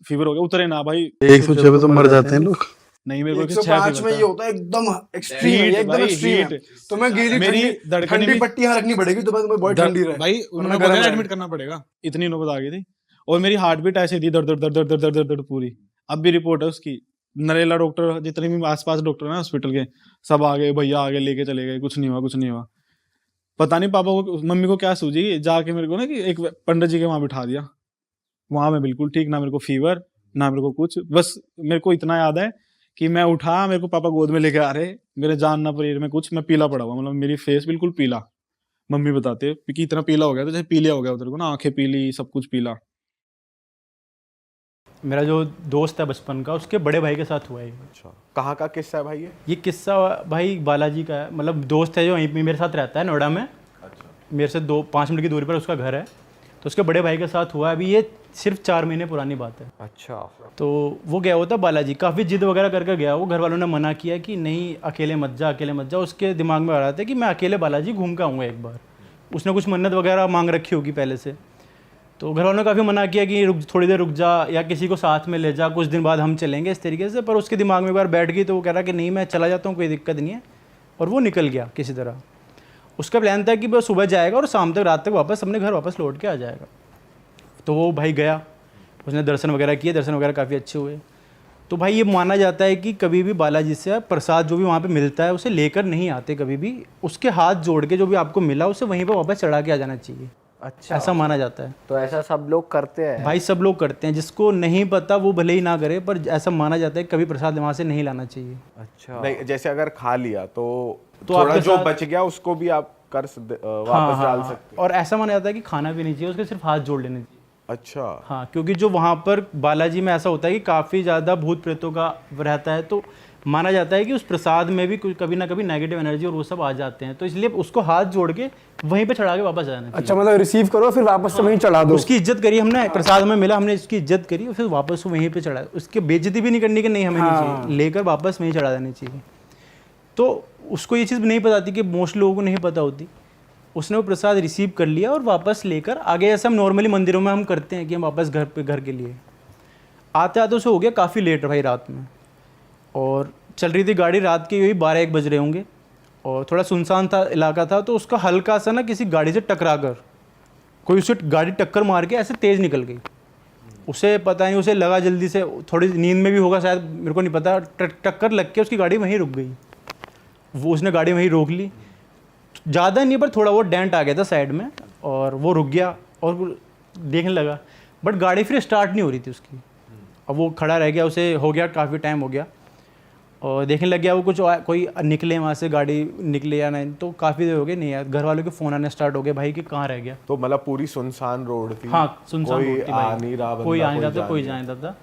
[SPEAKER 1] फीवर हो गया, उतरे ना भाई।
[SPEAKER 5] 106 पे तो मर जाते हैं लोग।
[SPEAKER 1] नहीं मेरे को
[SPEAKER 2] 105 में ये होता है एकदम एक्सट्रीम है, एकदम एक्सट्रीम है। तो मैं गीली
[SPEAKER 1] मेरी
[SPEAKER 2] ठंडी पट्टी यहाँ रखनी पड़ेगी, तो मैं बहुत ठंडी रहे
[SPEAKER 1] भाई, उन्होंने बोला एडमिट करना पड़ेगा, इतनी नौबत आ गई थी। और मेरी हार्ट बीट ऐसे थी दर्द दर्द दर्द दर्द दर्द पूरी। अब भी रिपोर्ट है उसकी, नरेला डॉक्टर जितने भी आसपास डॉक्टर है हॉस्पिटल के सब आ गए, भैया आगे लेके चले गए, कुछ नहीं हुआ। पता नहीं पापा को मम्मी को क्या सूझी, जाके मेरे को ना कि एक पंडित जी के वहां बिठा दिया। वहां मैं बिल्कुल ठीक, ना मेरे को फीवर ना मेरे को कुछ। बस मेरे को इतना याद है कि मैं उठा, मेरे को पापा गोद में लेके आ रहे, मेरे जान ना परेर में कुछ, मैं पीला पड़ा हुआ, मतलब मेरी फेस बिल्कुल पीला। मम्मी बताते कि इतना पीला हो गया था जैसे पीलिया हो गया उधर को ना, आंखें पीली, सब कुछ पीला।
[SPEAKER 6] मेरा जो दोस्त है बचपन का, उसके बड़े भाई के साथ हुआ है।
[SPEAKER 3] अच्छा, कहाँ का किस्सा है भाई
[SPEAKER 6] ये किस्सा भाई बालाजी का है, मतलब दोस्त है जो यहीं पे मेरे साथ रहता है नोएडा में। अच्छा। मेरे से 5 मिनट की दूरी पर उसका घर है, तो उसके बड़े भाई के साथ हुआ है। अभी ये सिर्फ 4 महीने पुरानी बात है।
[SPEAKER 3] अच्छा।
[SPEAKER 6] तो वो गया होता बालाजी, काफ़ी जिद वगैरह करके गया वो, घर वालों ने मना किया कि नहीं अकेले मत जा। उसके दिमाग में आ रहा था कि मैं अकेले बालाजी घूम के आऊँगा एक बार। उसने कुछ मन्नत वगैरह मांग रखी होगी पहले से, तो घर वालों ने काफ़ी मना किया कि थोड़ी देर रुक जा, या किसी को साथ में ले जा, कुछ दिन बाद हम चलेंगे, इस तरीके से। पर उसके दिमाग में एक बार बैठ गई, तो वो कह रहा कि नहीं मैं चला जाता हूँ, कोई दिक्कत नहीं है। और वो निकल गया किसी तरह। उसका प्लान था कि वो सुबह जाएगा और शाम तक, रात तक वापस अपने घर वापस लौट के आ जाएगा। तो वो भाई गया, उसने दर्शन वगैरह किए, दर्शन वगैरह काफ़ी अच्छे हुए। तो भाई ये माना जाता है कि कभी भी बालाजी से प्रसाद जो भी वहाँ पे मिलता है उसे लेकर नहीं आते कभी भी। उसके हाथ जोड़ के जो भी आपको मिला उसे वहीं पर वापस चढ़ा के आ जाना चाहिए।
[SPEAKER 4] अच्छा,
[SPEAKER 6] ऐसा माना जाता है।
[SPEAKER 4] तो ऐसा सब लोग करते हैं?
[SPEAKER 6] भाई सब लोग करते हैं, जिसको नहीं पता वो भले ही ना करे, पर ऐसा माना जाता है कि कभी प्रसाद वहाँ से नहीं लाना चाहिए।
[SPEAKER 4] अच्छा,
[SPEAKER 3] नहीं, जैसे अगर खा लिया तो
[SPEAKER 6] तो
[SPEAKER 3] थोड़ा
[SPEAKER 6] आपके
[SPEAKER 3] जो
[SPEAKER 6] साथ-
[SPEAKER 3] बच गया उसको भी आप वापस
[SPEAKER 6] हाँ,
[SPEAKER 3] डाल
[SPEAKER 6] हाँ,
[SPEAKER 3] सकते
[SPEAKER 6] और ऐसा माना जाता है कि खाना भी नहीं चाहिए, उसके सिर्फ हाथ जोड़ लेने चाहिए।
[SPEAKER 3] हैं। अच्छा,
[SPEAKER 6] हाँ, क्योंकि जो वहाँ पर बालाजी में ऐसा होता है कि काफ़ी ज़्यादा भूत प्रेतों का रहता है, तो माना जाता है कि उस प्रसाद में भी कभी ना कभी नेगेटिव एनर्जी और वो सब आ जाते हैं, तो इसलिए उसको हाथ जोड़ के वहीं पे चढ़ा के वापस जाना चाहिए।
[SPEAKER 2] अच्छा, मतलब रिसीव करो फिर वापस से वहीं चढ़ा दो।
[SPEAKER 6] उसकी इज्जत करी हमने, प्रसाद में मिला, हमने उसकी इज्जत करी और फिर वापस वहीं पे चढ़ा। उसकी बेइज्जती भी नहीं करनी कि नहीं हमें नहीं चाहिए, लेकर वापस वहीं चढ़ा देनी चाहिए। तो उसको ये चीज़ नहीं पता थी कि मोस्ट लोगों को नहीं पता होती। उसने वो प्रसाद रिसीव कर लिया और वापस लेकर आगे, ऐसा हम नॉर्मली मंदिरों में हम करते हैं कि हम वापस घर के लिए आते आते उसे हो गया काफ़ी लेट भाई रात में, और चल रही थी गाड़ी, रात के यही 12-1 बज रहे होंगे और थोड़ा सुनसान था इलाका था, तो उसका हल्का सा ना किसी गाड़ी से टकरा कर कोई उसे गाड़ी टक्कर मार के ऐसे तेज़ निकल गई। उसे पता नहीं, उसे लगा जल्दी से, थोड़ी नींद में भी होगा शायद, मेरे को नहीं पता, टक्कर लग के उसकी गाड़ी वहीं रुक गई। वो उसने गाड़ी वहीं रोक ली, ज़्यादा नहीं पर थोड़ा वो डेंट आ गया था साइड में, और वो रुक गया और देखने लगा, बट गाड़ी फिर स्टार्ट नहीं हो रही थी उसकी। अब वो खड़ा रह गया, उसे हो गया काफ़ी टाइम हो गया, और देखने लग गया वो कुछ कोई निकले वहाँ से, गाड़ी निकले या नहीं, तो काफ़ी देर हो गई नहीं यार। घर वालों के फ़ोन आने स्टार्ट हो गए भाई कि कहाँ रह गया।
[SPEAKER 3] तो मतलब पूरी सुनसान रोड थी।
[SPEAKER 6] हाँ, सुनसान
[SPEAKER 3] कोई
[SPEAKER 6] रोड थी
[SPEAKER 3] आ
[SPEAKER 6] भाई,
[SPEAKER 3] नहीं रहा,
[SPEAKER 6] कोई
[SPEAKER 3] बंदा
[SPEAKER 6] आ नहीं रहा था, कोई
[SPEAKER 3] जा
[SPEAKER 6] जा नहीं रहा था।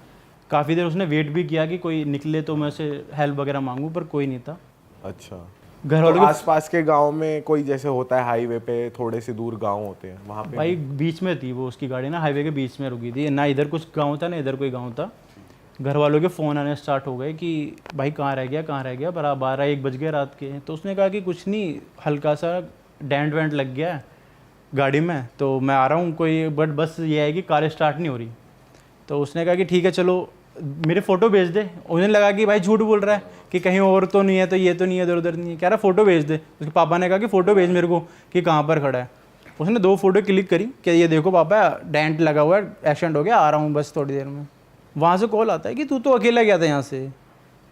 [SPEAKER 6] काफ़ी देर उसने वेट भी किया कि कोई निकले तो मैं उसे हेल्प वगैरह मांगूँ, पर कोई नहीं था।
[SPEAKER 3] अच्छा,
[SPEAKER 6] घर
[SPEAKER 3] तो
[SPEAKER 6] वालों के
[SPEAKER 3] आसपास के गांव में कोई जैसे होता है हाईवे पे थोड़े से दूर गांव होते हैं वहाँ पे?
[SPEAKER 6] भाई बीच में थी वो, उसकी गाड़ी ना हाईवे के बीच में रुकी थी, ना इधर कुछ गांव था ना इधर कोई गांव था। घर वालों के फ़ोन आने स्टार्ट हो गए कि भाई कहाँ रह गया, कहाँ रह गया, पर 12-1 बज गए रात के। तो उसने कहा कि कुछ नहीं, हल्का सा डेंट वेंट लग गया है गाड़ी में, तो मैं आ रहा हूँ कोई, बट बस ये है कि कार स्टार्ट नहीं हो रही। तो उसने कहा कि ठीक है चलो मेरे फ़ोटो भेज दे। उन्हें लगा कि भाई झूठ बोल रहा है कि कहीं और तो नहीं है, तो ये तो नहीं है, इधर उधर नहीं है, कह रहा फ़ोटो भेज दे। उसके पापा ने कहा कि फ़ोटो भेज मेरे को कि कहाँ पर खड़ा है। उसने 2 फोटो क्लिक करी कि ये देखो पापा डेंट लगा हुआ है, एक्सीडेंट हो गया, आ रहा हूँ बस थोड़ी देर में। वहाँ से कॉल आता है कि तू तो अकेला गया था यहाँ से,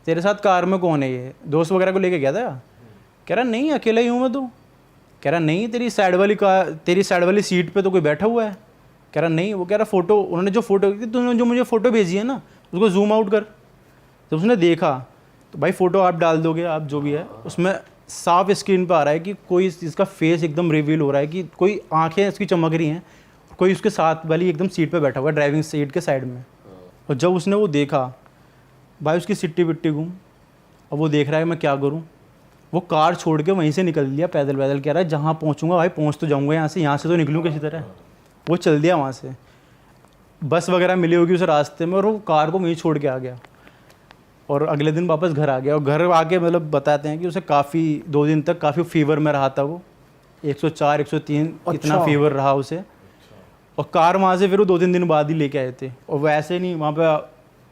[SPEAKER 6] तेरे साथ कार में कौन है, ये दोस्त वगैरह को लेके गया था? कह रहा नहीं अकेला ही हूँ मैं तो। कह रहा नहीं तेरी साइड वाली सीट पे तो कोई बैठा हुआ है। कह रहा नहीं। वो कह रहा फ़ोटो, उन्होंने जो फ़ोटो तूने जो मुझे फ़ोटो भेजी है ना उसको जूम आउट कर। जब उसने देखा तो भाई फ़ोटो आप डाल दोगे, आप जो भी है उसमें साफ स्क्रीन पर आ रहा है कि कोई इसका फेस एकदम रिवील हो रहा है कि कोई आँखें इसकी चमक रही हैं, कोई उसके साथ वाली एकदम सीट पे बैठा हुआ है, ड्राइविंग सीट के साइड में। और जब उसने वो देखा भाई उसकी सिट्टी बिट्टी घूम, और वो देख रहा है मैं क्या करूँ। वो कार छोड़ के वहीं से निकल लिया पैदल पैदल, कह रहा है जहाँ पहुँचूंगा भाई पहुँच तो जाऊँगा, यहाँ से तो निकलूँ किसी तरह। वो चल दिया वहाँ से, बस वगैरह मिली होगी उस रास्ते में, और वो कार को वहीं छोड़ के आ गया। और अगले दिन वापस घर आ गया, और घर आके मतलब बताते हैं कि उसे काफ़ी 2 दिन तक काफ़ी फीवर में रहा था वो, 104 103 इतना फीवर रहा उसे। और कार वहाँ से फिर वो 2-3 दिन बाद ही लेके आए थे, और वैसे नहीं वहाँ पे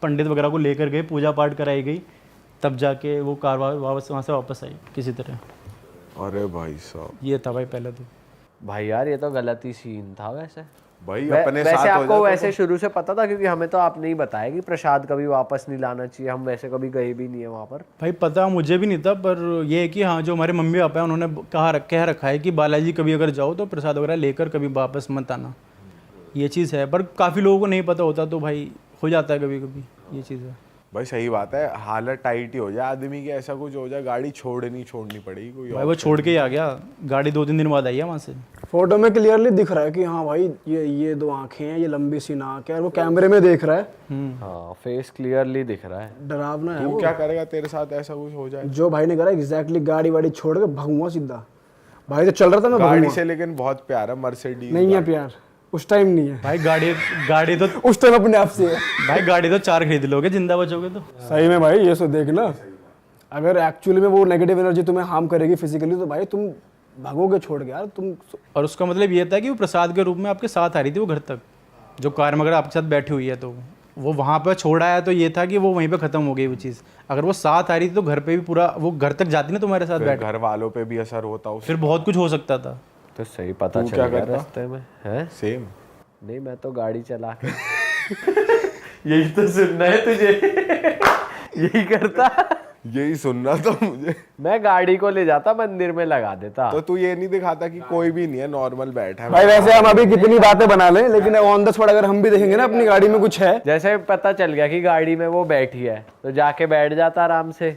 [SPEAKER 6] पंडित वगैरह को लेकर गए, पूजा पाठ कराई गई, तब जाके वो कार वापस वहाँ से वापस आई किसी तरह।
[SPEAKER 3] अरे भाई साहब,
[SPEAKER 6] ये था भाई पहले तो।
[SPEAKER 4] भाई यार ये तो गलत ही सीन था वैसे।
[SPEAKER 3] भाई अपने
[SPEAKER 4] वैसे
[SPEAKER 3] साथ हो
[SPEAKER 4] आपको
[SPEAKER 3] जाता
[SPEAKER 4] वैसे शुरू से पता था? क्योंकि हमें तो आपने ही बताया कि प्रसाद कभी वापस नहीं लाना चाहिए, हम वैसे कभी गए भी नहीं है वहाँ पर।
[SPEAKER 6] भाई पता मुझे भी नहीं था, पर ये है कि हाँ जो हमारे मम्मी पापा हैं उन्होंने कह रखा है कि बालाजी कभी अगर जाओ तो प्रसाद वगैरह लेकर कभी वापस मत आना, ये चीज़ है। पर काफ़ी लोगों को नहीं पता होता, तो भाई हो जाता है कभी कभी, ये चीज़ है।
[SPEAKER 3] भाई सही बात है, हालत टाइट ही हो जाए आदमी की, ऐसा कुछ हो जाए गाड़ी छोड़नी पड़ेगी कोई
[SPEAKER 6] भाई वो छोड़ के ही आ गया, गाड़ी 2-3 दिन बाद आई है वहाँ से।
[SPEAKER 2] फोटो में क्लियरली दिख रहा है कि हाँ भाई ये 2 आंखें हैं, ये लंबी सी नाक है, और वो कैमरे में देख रहा है।
[SPEAKER 4] हाँ फेस क्लियरली दिख रहा है।
[SPEAKER 2] डरावना है
[SPEAKER 3] तू
[SPEAKER 2] वो।
[SPEAKER 3] क्या करेगा, तेरे साथ ऐसा कुछ हो जाए?
[SPEAKER 2] जो भाई ने करा एग्जैक्टली, गाड़ी वाड़ी छोड़ के भागूंगा सीधा। भाई तो चल रहा था, मैं
[SPEAKER 3] गाड़ी
[SPEAKER 2] भागूंगा।
[SPEAKER 3] से लेकिन बहुत प्यार है, मर्सिडीज
[SPEAKER 2] नहीं है प्यार, उस टाइम नहीं है,
[SPEAKER 6] भाई गाड़ी तो
[SPEAKER 2] उस टाइम अपने आप से है।
[SPEAKER 6] भाई गाड़ी तो 4 खरीद लोगे जिंदा बचोगे तो।
[SPEAKER 2] सही में भाई, ये सो देखना, अगर एक्चुअली में वो नेगेटिव एनर्जी तुम्हें हार्म करेगी फिजिकली, तो भाई तुम भागोगे छोड़ के यार तुम।
[SPEAKER 6] और उसका मतलब ये था कि वो प्रसाद के रूप में आपके साथ आ रही थी वो घर तक, जो कार में अगर आपके साथ बैठी हुई है तो वो वहाँ पर छोड़ा है, तो ये था कि वो वहीं पे ख़त्म हो गई वो चीज़। अगर वो साथ आ रही थी तो घर पे भी पूरा वो घर तक जाती ना तुम्हारे साथ बैठ,
[SPEAKER 3] घर वालों पे भी असर होता उससे।
[SPEAKER 6] फिर बहुत कुछ हो सकता था।
[SPEAKER 4] तो सही पता
[SPEAKER 3] तू
[SPEAKER 4] चल
[SPEAKER 3] क्या
[SPEAKER 4] गया
[SPEAKER 3] करता?
[SPEAKER 4] रास्ते में है।
[SPEAKER 3] सेम।
[SPEAKER 4] नहीं मैं तो गाड़ी चला के यही तो सुनना है तुझे। यही करता।
[SPEAKER 3] यही सुनना था मुझे।
[SPEAKER 4] मैं गाड़ी को ले जाता मंदिर में लगा देता।
[SPEAKER 3] तो तू ये नहीं दिखाता कि कोई भी नहीं है, नॉर्मल बैठा है।
[SPEAKER 2] भाई वैसे हम अभी कितनी बातें बना लें, लेकिन ऑन द स्पॉट अगर हम भी देखेंगे ना अपनी गाड़ी में कुछ है,
[SPEAKER 4] जैसे पता चल गया कि गाड़ी में वो बैठी है तो जाके बैठ जाता आराम से,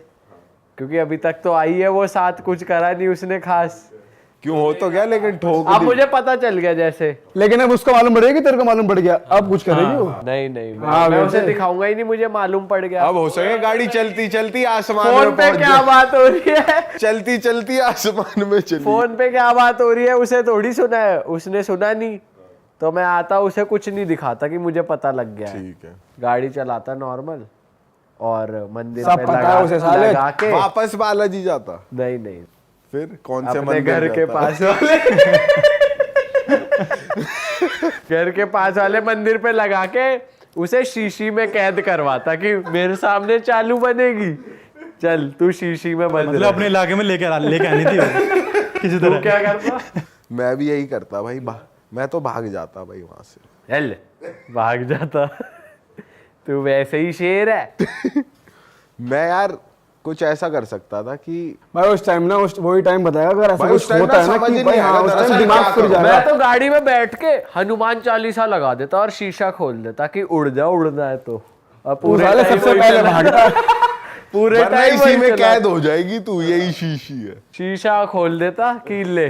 [SPEAKER 4] क्योंकि अभी तक तो आई है वो साथ, कुछ करा नहीं उसने खास।
[SPEAKER 3] क्यों हो तो गया, लेकिन ठोक
[SPEAKER 4] अब
[SPEAKER 3] दी।
[SPEAKER 4] मुझे पता चल गया जैसे।
[SPEAKER 2] लेकिन अब उसको मालूम पड़ेगा कि तेरे को मालूम पड़ गया, अब कुछ करेगी वो।
[SPEAKER 4] नहीं नहीं,
[SPEAKER 2] हाँ,
[SPEAKER 4] मैं
[SPEAKER 2] वैसे।
[SPEAKER 4] उसे दिखाऊंगा ही नहीं, मुझे मालूम पड़ गया।
[SPEAKER 3] अब हो सके गाड़ी चलती चलती आसमान
[SPEAKER 4] फोन
[SPEAKER 3] में
[SPEAKER 4] पे
[SPEAKER 3] पहुंच
[SPEAKER 4] क्या
[SPEAKER 3] जाए।
[SPEAKER 4] बात हो रही है?
[SPEAKER 3] चलती चलती आसमान में चली।
[SPEAKER 4] फोन पे क्या बात हो रही है? उसे थोड़ी सुना है, उसने सुना नहीं। तो मैं आता उसे कुछ नहीं दिखाता कि मुझे पता लग गया है।
[SPEAKER 3] ठीक है,
[SPEAKER 4] गाड़ी चलाता नॉर्मल और मंदिर
[SPEAKER 2] सब
[SPEAKER 4] पे
[SPEAKER 2] पता है उसे साले।
[SPEAKER 4] लगा के।
[SPEAKER 3] वापस बालाजी जाता।
[SPEAKER 4] नहीं नहीं,
[SPEAKER 3] फिर कौन से
[SPEAKER 4] अपने
[SPEAKER 3] मंदिर
[SPEAKER 4] घर के
[SPEAKER 3] जाता?
[SPEAKER 4] पास वाले घर के पास वाले मंदिर पे लगा के उसे शीशी में कैद करवाता कि मेरे सामने चालू बनेगी, चल तू शीशी में बंद
[SPEAKER 6] मतलब
[SPEAKER 4] रह।
[SPEAKER 6] अपने इलाके में लेके आनी थी वो, किसी
[SPEAKER 4] तू
[SPEAKER 6] तरह।
[SPEAKER 4] क्या करता?
[SPEAKER 3] मैं भी यही करता भाई, मैं तो भाग जाता भाई वहां से।
[SPEAKER 4] चल भाग जाता। तू वैसे ही शेर है।
[SPEAKER 3] मैं यार कुछ ऐसा कर सकता था कि
[SPEAKER 2] भाई उस टाइम ना, उस वही टाइम बताएगा अगर ऐसा
[SPEAKER 3] भाई उस
[SPEAKER 2] कुछ
[SPEAKER 3] टाइम
[SPEAKER 2] होता
[SPEAKER 3] ना
[SPEAKER 2] है ना
[SPEAKER 3] समझ
[SPEAKER 2] कि
[SPEAKER 3] ही
[SPEAKER 2] भाई
[SPEAKER 3] नहीं
[SPEAKER 2] हाँ
[SPEAKER 3] आएगा,
[SPEAKER 2] उस
[SPEAKER 3] दरअसल
[SPEAKER 2] टाइम
[SPEAKER 3] क्या
[SPEAKER 2] दिमाग फिर
[SPEAKER 3] करूं?
[SPEAKER 2] जाएगा।
[SPEAKER 4] मैं तो गाड़ी में बैठ के हनुमान चालीसा लगा देता और शीशा खोल देता कि उड़ना है तो। अब
[SPEAKER 2] तू साले
[SPEAKER 4] time
[SPEAKER 2] सबसे
[SPEAKER 4] वही
[SPEAKER 2] पहले
[SPEAKER 4] चला-
[SPEAKER 2] भागता है।
[SPEAKER 4] पूरे
[SPEAKER 3] वरना
[SPEAKER 4] टाइम
[SPEAKER 3] इसी
[SPEAKER 4] वही
[SPEAKER 3] में
[SPEAKER 4] चला।
[SPEAKER 3] कैद हो जाएगी तू, यही शीशी है।
[SPEAKER 4] शीशा खोल देता कि ले,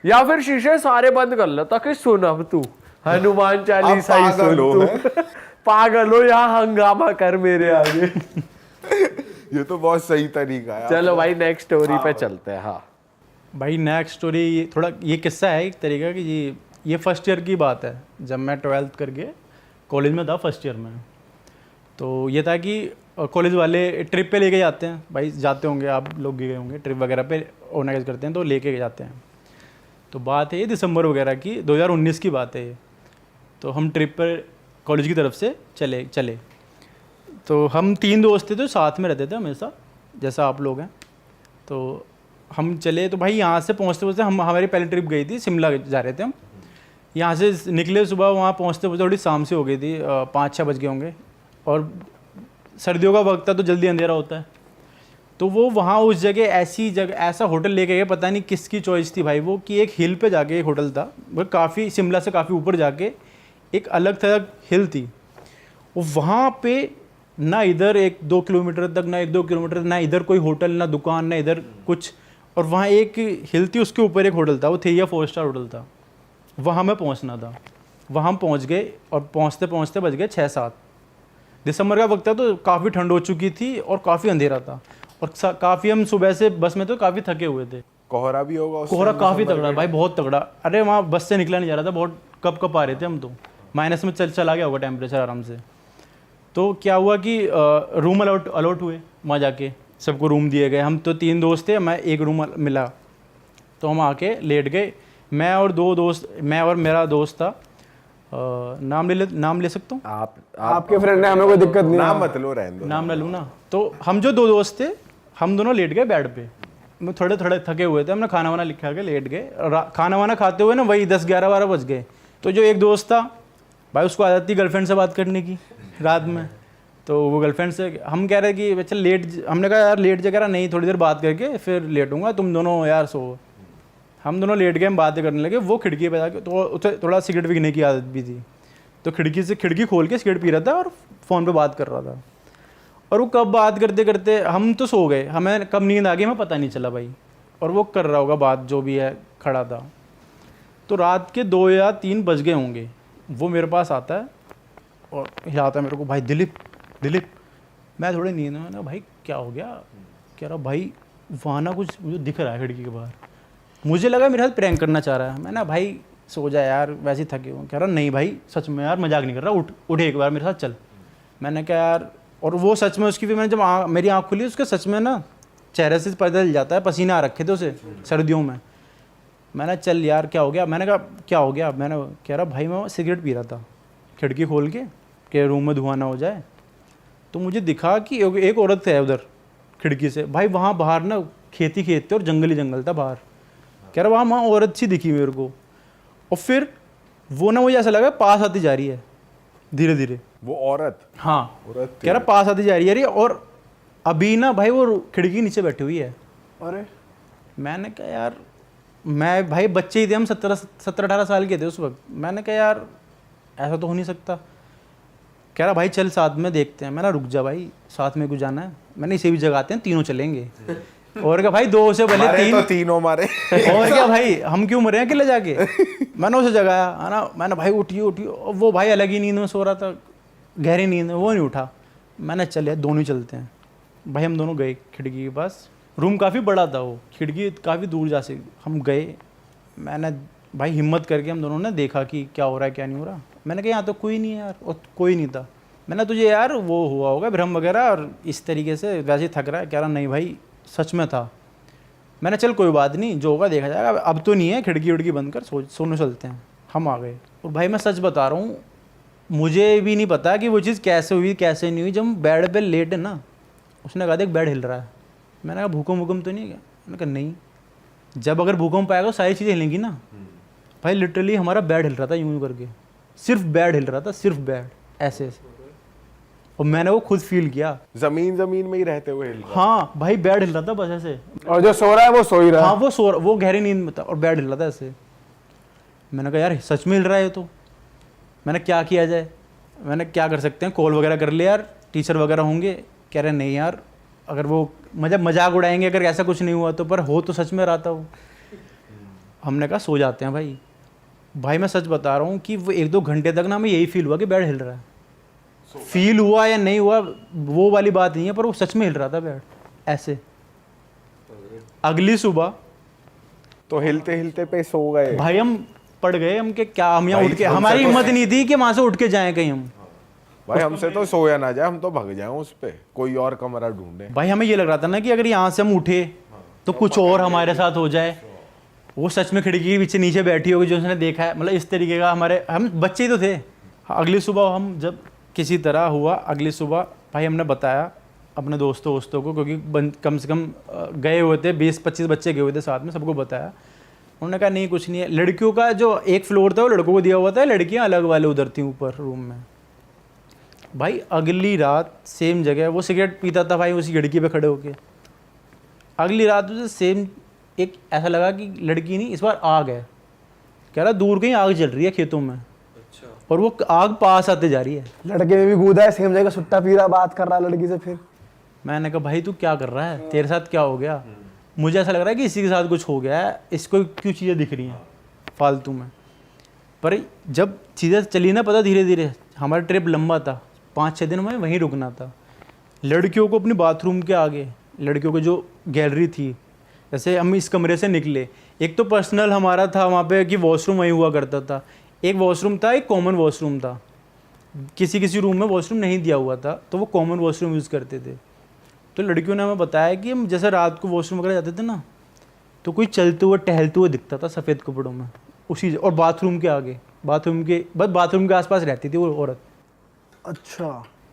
[SPEAKER 4] या फिर शीशे सारे बंद कर लेता कि सुन अब तू हनुमान चालीसा ही
[SPEAKER 3] पागल हो,
[SPEAKER 4] सुन तू। पागल हो, यहाँ हंगामा कर मेरे आगे।
[SPEAKER 3] ये तो बहुत सही तरीका है।
[SPEAKER 4] चलो भाई नेक्स्ट स्टोरी पे चलते हैं। हाँ
[SPEAKER 6] भाई नेक्स्ट स्टोरी थोड़ा ये किस्सा है एक तरीका कि ये फर्स्ट ईयर की बात है, जब मैं 12th करके कॉलेज में था फर्स्ट ईयर में। तो ये था कि कॉलेज वाले ट्रिप पे लेके जाते हैं, भाई जाते होंगे आप लोग गए होंगे ट्रिप वगैरह पे ऑर्गेनाइज करते हैं तो लेके जाते हैं। तो बात है ये दिसंबर वगैरह की, 2019 की बात है ये। तो हम ट्रिप पर कॉलेज की तरफ से चले। तो हम 3 दोस्त थे तो साथ में रहते थे हमेशा, जैसा आप लोग हैं। तो हम चले, तो भाई यहाँ से पहुँचते हमारी पहली ट्रिप गई थी, शिमला जा रहे थे हम। यहाँ से निकले सुबह, वहाँ पहुँचते थोड़ी शाम से हो गई थी, 5-6 बज गए होंगे। और सर्दियों का वक्त था तो जल्दी अंधेरा होता है। तो वो वहाँ उस जगह ऐसा होटल लेके गए, पता नहीं किसकी चॉइस थी भाई वो, कि एक हिल पे जाके एक होटल था, वो काफ़ी शिमला से काफ़ी ऊपर जाके एक अलग थलग हिल थी। वो वहाँ पे ना इधर 1-2 किलोमीटर तक, ना 1-2 किलोमीटर, ना इधर कोई होटल, ना दुकान, ना इधर कुछ। और वहाँ एक हिल थी, उसके ऊपर एक होटल था, वो 3 या 4 स्टार होटल था। वहाँ मैं पहुँचना था। वहाँ हम पहुँच गए और पहुँचते पहुँचते बज गए 6-7। दिसंबर का वक्त था तो काफ़ी ठंड हो चुकी थी और काफ़ी अंधेरा था। और काफ़ी हम सुबह से बस में तो काफ़ी थके हुए थे।
[SPEAKER 3] कोहरा भी होगा उस
[SPEAKER 6] कोहरा
[SPEAKER 3] टाइम
[SPEAKER 6] काफ़ी
[SPEAKER 3] दिसंबर
[SPEAKER 6] तगड़ा
[SPEAKER 3] में?
[SPEAKER 6] भाई, बहुत तगड़ा। अरे वहाँ बस से निकला नहीं जा रहा था, बहुत कप आ रहे थे हम तो। माइनस में चला गया होगा टेम्परेचर आराम से। तो क्या हुआ कि रूम अलॉट हुए वहाँ जाके, सबको रूम दिए गए। हम तो 3 दोस्त थे, मैं एक रूम मिला तो हम आके लेट गए। मैं और मेरा दोस्त था, नाम ले सकता हूँ?
[SPEAKER 2] आपके फ्रेंड है, हमें कोई दिक्कत नहीं
[SPEAKER 3] नाम
[SPEAKER 2] है।
[SPEAKER 3] मत लो, रहने दो।
[SPEAKER 6] नाम ले लूँ ना। तो हम जो 2 दोस्त थे, हम दोनों लेट गए बेड पे। मैं थोड़े थके हुए थे, हमने खाना वाना लिखा के लेट गए। खाना वाना खाते हुए ना वही 10-11-12 बज गए। तो जो एक दोस्त था भाई, उसको आदत थी गर्लफ्रेंड से बात करने की रात में। तो वो गर्लफ्रेंड से हम कह रहे कि चल लेट, हमने कहा यार लेट जगह नहीं, थोड़ी देर बात करके फिर लेटूंगा, तुम दोनों यार सो। हम दोनों लेट गए, हम बातें करने लगे। वो खिड़की पे जाके, तो उसे थोड़ा सिगरेट पीने की आदत भी थी, तो खिड़की खोल के सिगरेट पी रहा था और फ़ोन पे बात कर रहा था। और वो कब बात करते करते हम तो सो गए, हमें कब नींद आ गई हमें पता नहीं चला भाई। और वो कर रहा होगा बात, जो भी है, खड़ा था। तो रात के 2 या 3 बज गए होंगे। वो मेरे पास आता है और हिलाता है मेरे को, भाई दिलीप। मैं थोड़ी नींद में, ना भाई क्या हो गया? कह रहा भाई वहाँ ना कुछ मुझे दिख रहा है खिड़की के बाहर। मुझे लगा मेरे साथ प्रैंक करना चाह रहा है। मैं ना भाई सो जा यार, वैसे ही थके हुए। कह रहा नहीं भाई सच में यार, मजाक नहीं कर रहा, उठ एक बार मेरे साथ चल। मैंने कहा यार, और वो सच में उसकी भी, मैंने जब मेरी आँख खुली, उसके सच में ना चेहरे से पता चल जाता है, पसीना आ रखे थे उसे सर्दियों में। मैंने चल यार क्या हो गया? मैंने कहा क्या हो गया? मैंने कह रहा भाई मैं सिगरेट पी रहा था खिड़की खोल के रूम में धुआं ना हो जाए। तो मुझे दिखा कि एक औरत है उधर खिड़की से। भाई वहाँ बाहर ना खेत थे और जंगल था बाहर। कह रहा वहाँ औरत सी दिखी मेरे को। और फिर वो ना मुझे ऐसा लगा पास आती जा रही है धीरे धीरे।
[SPEAKER 3] वो औरत?
[SPEAKER 6] हाँ
[SPEAKER 3] औरत
[SPEAKER 6] कह रहा पास आती जा रही है और अभी ना भाई वो खिड़की के नीचे बैठी हुई है।
[SPEAKER 2] अरे
[SPEAKER 6] मैंने कहा यार, मैं भाई बच्चे ही थे हम, 17-18 साल के थे उस वक्त। मैंने कहा यार ऐसा तो हो नहीं सकता। कह रहा भाई चल साथ में देखते हैं। मैंने रुक जा भाई, साथ में क्यों जाना है, मैंने इसे भी जगाते हैं, तीनों चलेंगे। और क्या भाई, 2 से भले 3
[SPEAKER 3] तो तीनों मारे।
[SPEAKER 6] और क्या भाई, हम क्यों मरे हैं अकेले जाके। मैंने उसे जगाया है ना, मैंने भाई उठिए। और वो भाई अलग ही नींद में सो रहा था, गहरी नींद में, वो नहीं उठा। मैंने चले दोनों ही चलते हैं। भाई हम दोनों गए खिड़की के पास। रूम काफ़ी बड़ा था, वो खिड़की काफ़ी दूर जा से हम गए। मैंने भाई हिम्मत करके हम दोनों ने देखा कि क्या हो रहा है क्या नहीं हो रहा। मैंने कहा यहाँ तो कोई नहीं है यार, और कोई नहीं था। मैंने तुझे यार वो हुआ होगा भ्रम वगैरह, और इस तरीके से वैसे ही थक रहा है। कह रहा नहीं भाई सच में था। मैंने चल कोई बात नहीं, जो होगा देखा जाएगा, अब तो नहीं है, खिड़की उड़की बंद कर, सोने चलते हैं। हम आ गए। और भाई मैं सच बता रहा हूँ, मुझे भी नहीं पता कि वो चीज़ कैसे हुई कैसे नहीं हुई। जब हम बेड पे लेटे ना, उसने कहा देख बेड हिल रहा है। मैंने कहा भूकंप तो नहीं है क्या? मैंने कहा नहीं। जब अगर भूकंप आएगा तो सारी चीज़ें हिलेंगी ना। भाई लिटरली हमारा बेड हिल रहा था, यूं करके, सिर्फ बेड हिल रहा था, सिर्फ बेड ऐसे ऐसे। और मैंने वो खुद फील किया,
[SPEAKER 3] जमीन में ही रहते हुए हिल रहा।
[SPEAKER 6] हाँ भाई बेड हिल रहा था बस ऐसे।
[SPEAKER 2] और जो सो रहा है वो सो ही रहा है।
[SPEAKER 6] हाँ वो गहरी नींद में था और बेड हिल रहा था ऐसे। मैंने कहा यार सच में हिल रहा है ये तो। मैंने क्या किया जाए, मैंने क्या कर सकते हैं, कॉल वगैरह कर ले यार, टीचर वगैरह होंगे। कह रहे नहीं यार, अगर वो मजाक उड़ाएंगे अगर ऐसा कुछ नहीं हुआ तो, पर हो तो सच में रहा था वो। हमने कहा सो जाते हैं भाई। भाई मैं सच बता रहा हूँ कि वो 1-2 घंटे तक ना हमें यही फील हुआ कि बेड हिल रहा है। फील हुआ या नहीं हुआ वो वाली बात नहीं है, पर वो सच में हिल रहा था बेड ऐसे। अगली सुबह
[SPEAKER 3] तो हिलते हिलते पे सो गए
[SPEAKER 6] भाई, हम पड़ गए। हम के क्या, हम यहाँ
[SPEAKER 3] भाई,
[SPEAKER 6] उठ के,
[SPEAKER 3] हमसे
[SPEAKER 6] हमारी
[SPEAKER 3] तो
[SPEAKER 6] हिम्मत नहीं थी कि वहां से उठ के जाएं कहीं हम।
[SPEAKER 3] भाई हमसे तो सोया ना जाए, हम तो भाग जाए उस पे, कोई और कमरा ढूंढे।
[SPEAKER 6] भाई हमें ये लग रहा था ना कि अगर यहाँ से हम उठे तो कुछ और हमारे साथ हो जाए। वो सच में खिड़की के पीछे नीचे बैठी होगी जो उसने देखा है, मतलब इस तरीके का। हम बच्चे ही तो थे। अगली सुबह हम जब किसी तरह हुआ, अगली सुबह भाई हमने बताया अपने दोस्तों को, क्योंकि कम से कम गए हुए थे, 20-25 बच्चे गए हुए थे साथ में, सबको बताया। उन्होंने कहा नहीं कुछ नहीं है। लड़कियों का जो एक फ्लोर था वो लड़कों को दिया हुआ था, लड़कियाँ अलग वाले उधर थी ऊपर रूम में। भाई अगली रात सेम जगह, वो सिगरेट पीता था भाई उसी खिड़की पे खड़े होके। अगली रात उसे सेम एक ऐसा लगा कि लड़की नहीं, इस बार आग है। कह रहा दूर कहीं आग जल रही है खेतों में। अच्छा। और वो आग पास आते जा रही है।
[SPEAKER 2] लड़के में भी कूदा है, सेम जगह सुट्टा पी रहा, बात कर रहा लड़की से। फिर मैंने
[SPEAKER 6] कहा भाई तू क्या कर रहा है, तेरे साथ क्या हो गया? मुझे ऐसा लग रहा है कि इसी के साथ कुछ हो गया है, इसको क्यों चीज़ें दिख रही हैं फालतू में। पर जब चीज़ें चली ना पता, धीरे धीरे हमारा ट्रिप लंबा था, 5-6 दिन में वहीं रुकना था। लड़कियों को अपनी बाथरूम के आगे, लड़कियों को जो गैलरी थी, जैसे हम इस कमरे से निकले, एक तो पर्सनल हमारा था वहाँ पे कि वॉशरूम वहीं हुआ करता था। एक वॉशरूम था, एक कॉमन वॉशरूम था। किसी रूम में वॉशरूम नहीं दिया हुआ था तो वो कॉमन वॉशरूम यूज़ करते थे। तो लड़कियों ने हमें बताया कि हम जैसे रात को वॉशरूम वगैरह जाते थे ना, तो कोई चलते हुए टहलते हुए दिखता था सफ़ेद कपड़ों में उसी, और बाथरूम के आगे, बाथरूम के आसपास रहती थी वो औरत।
[SPEAKER 2] अच्छा।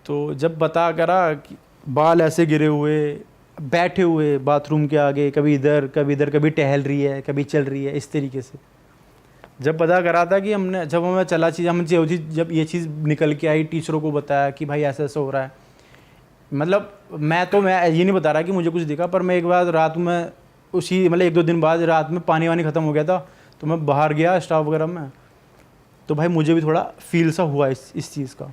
[SPEAKER 6] तो जब पता करा कि बाल ऐसे गिरे हुए, बैठे हुए बाथरूम के आगे, कभी इधर कभी इधर, कभी टहल रही है कभी चल रही है, इस तरीके से जब पता करा था कि हमने, जब हमें चला चीज़, हम जब ये चीज़ निकल के आई, टीचरों को बताया कि भाई ऐसा ऐसा हो रहा है। मतलब मैं ये नहीं बता रहा कि मुझे कुछ दिखा, पर मैं एक बार रात में उसी, मतलब 1-2 दिन बाद रात में पानी वानी ख़त्म हो गया था, तो मैं बाहर गया स्टाफ वगैरह में, तो भाई मुझे भी थोड़ा फील सा हुआ इस चीज़ का।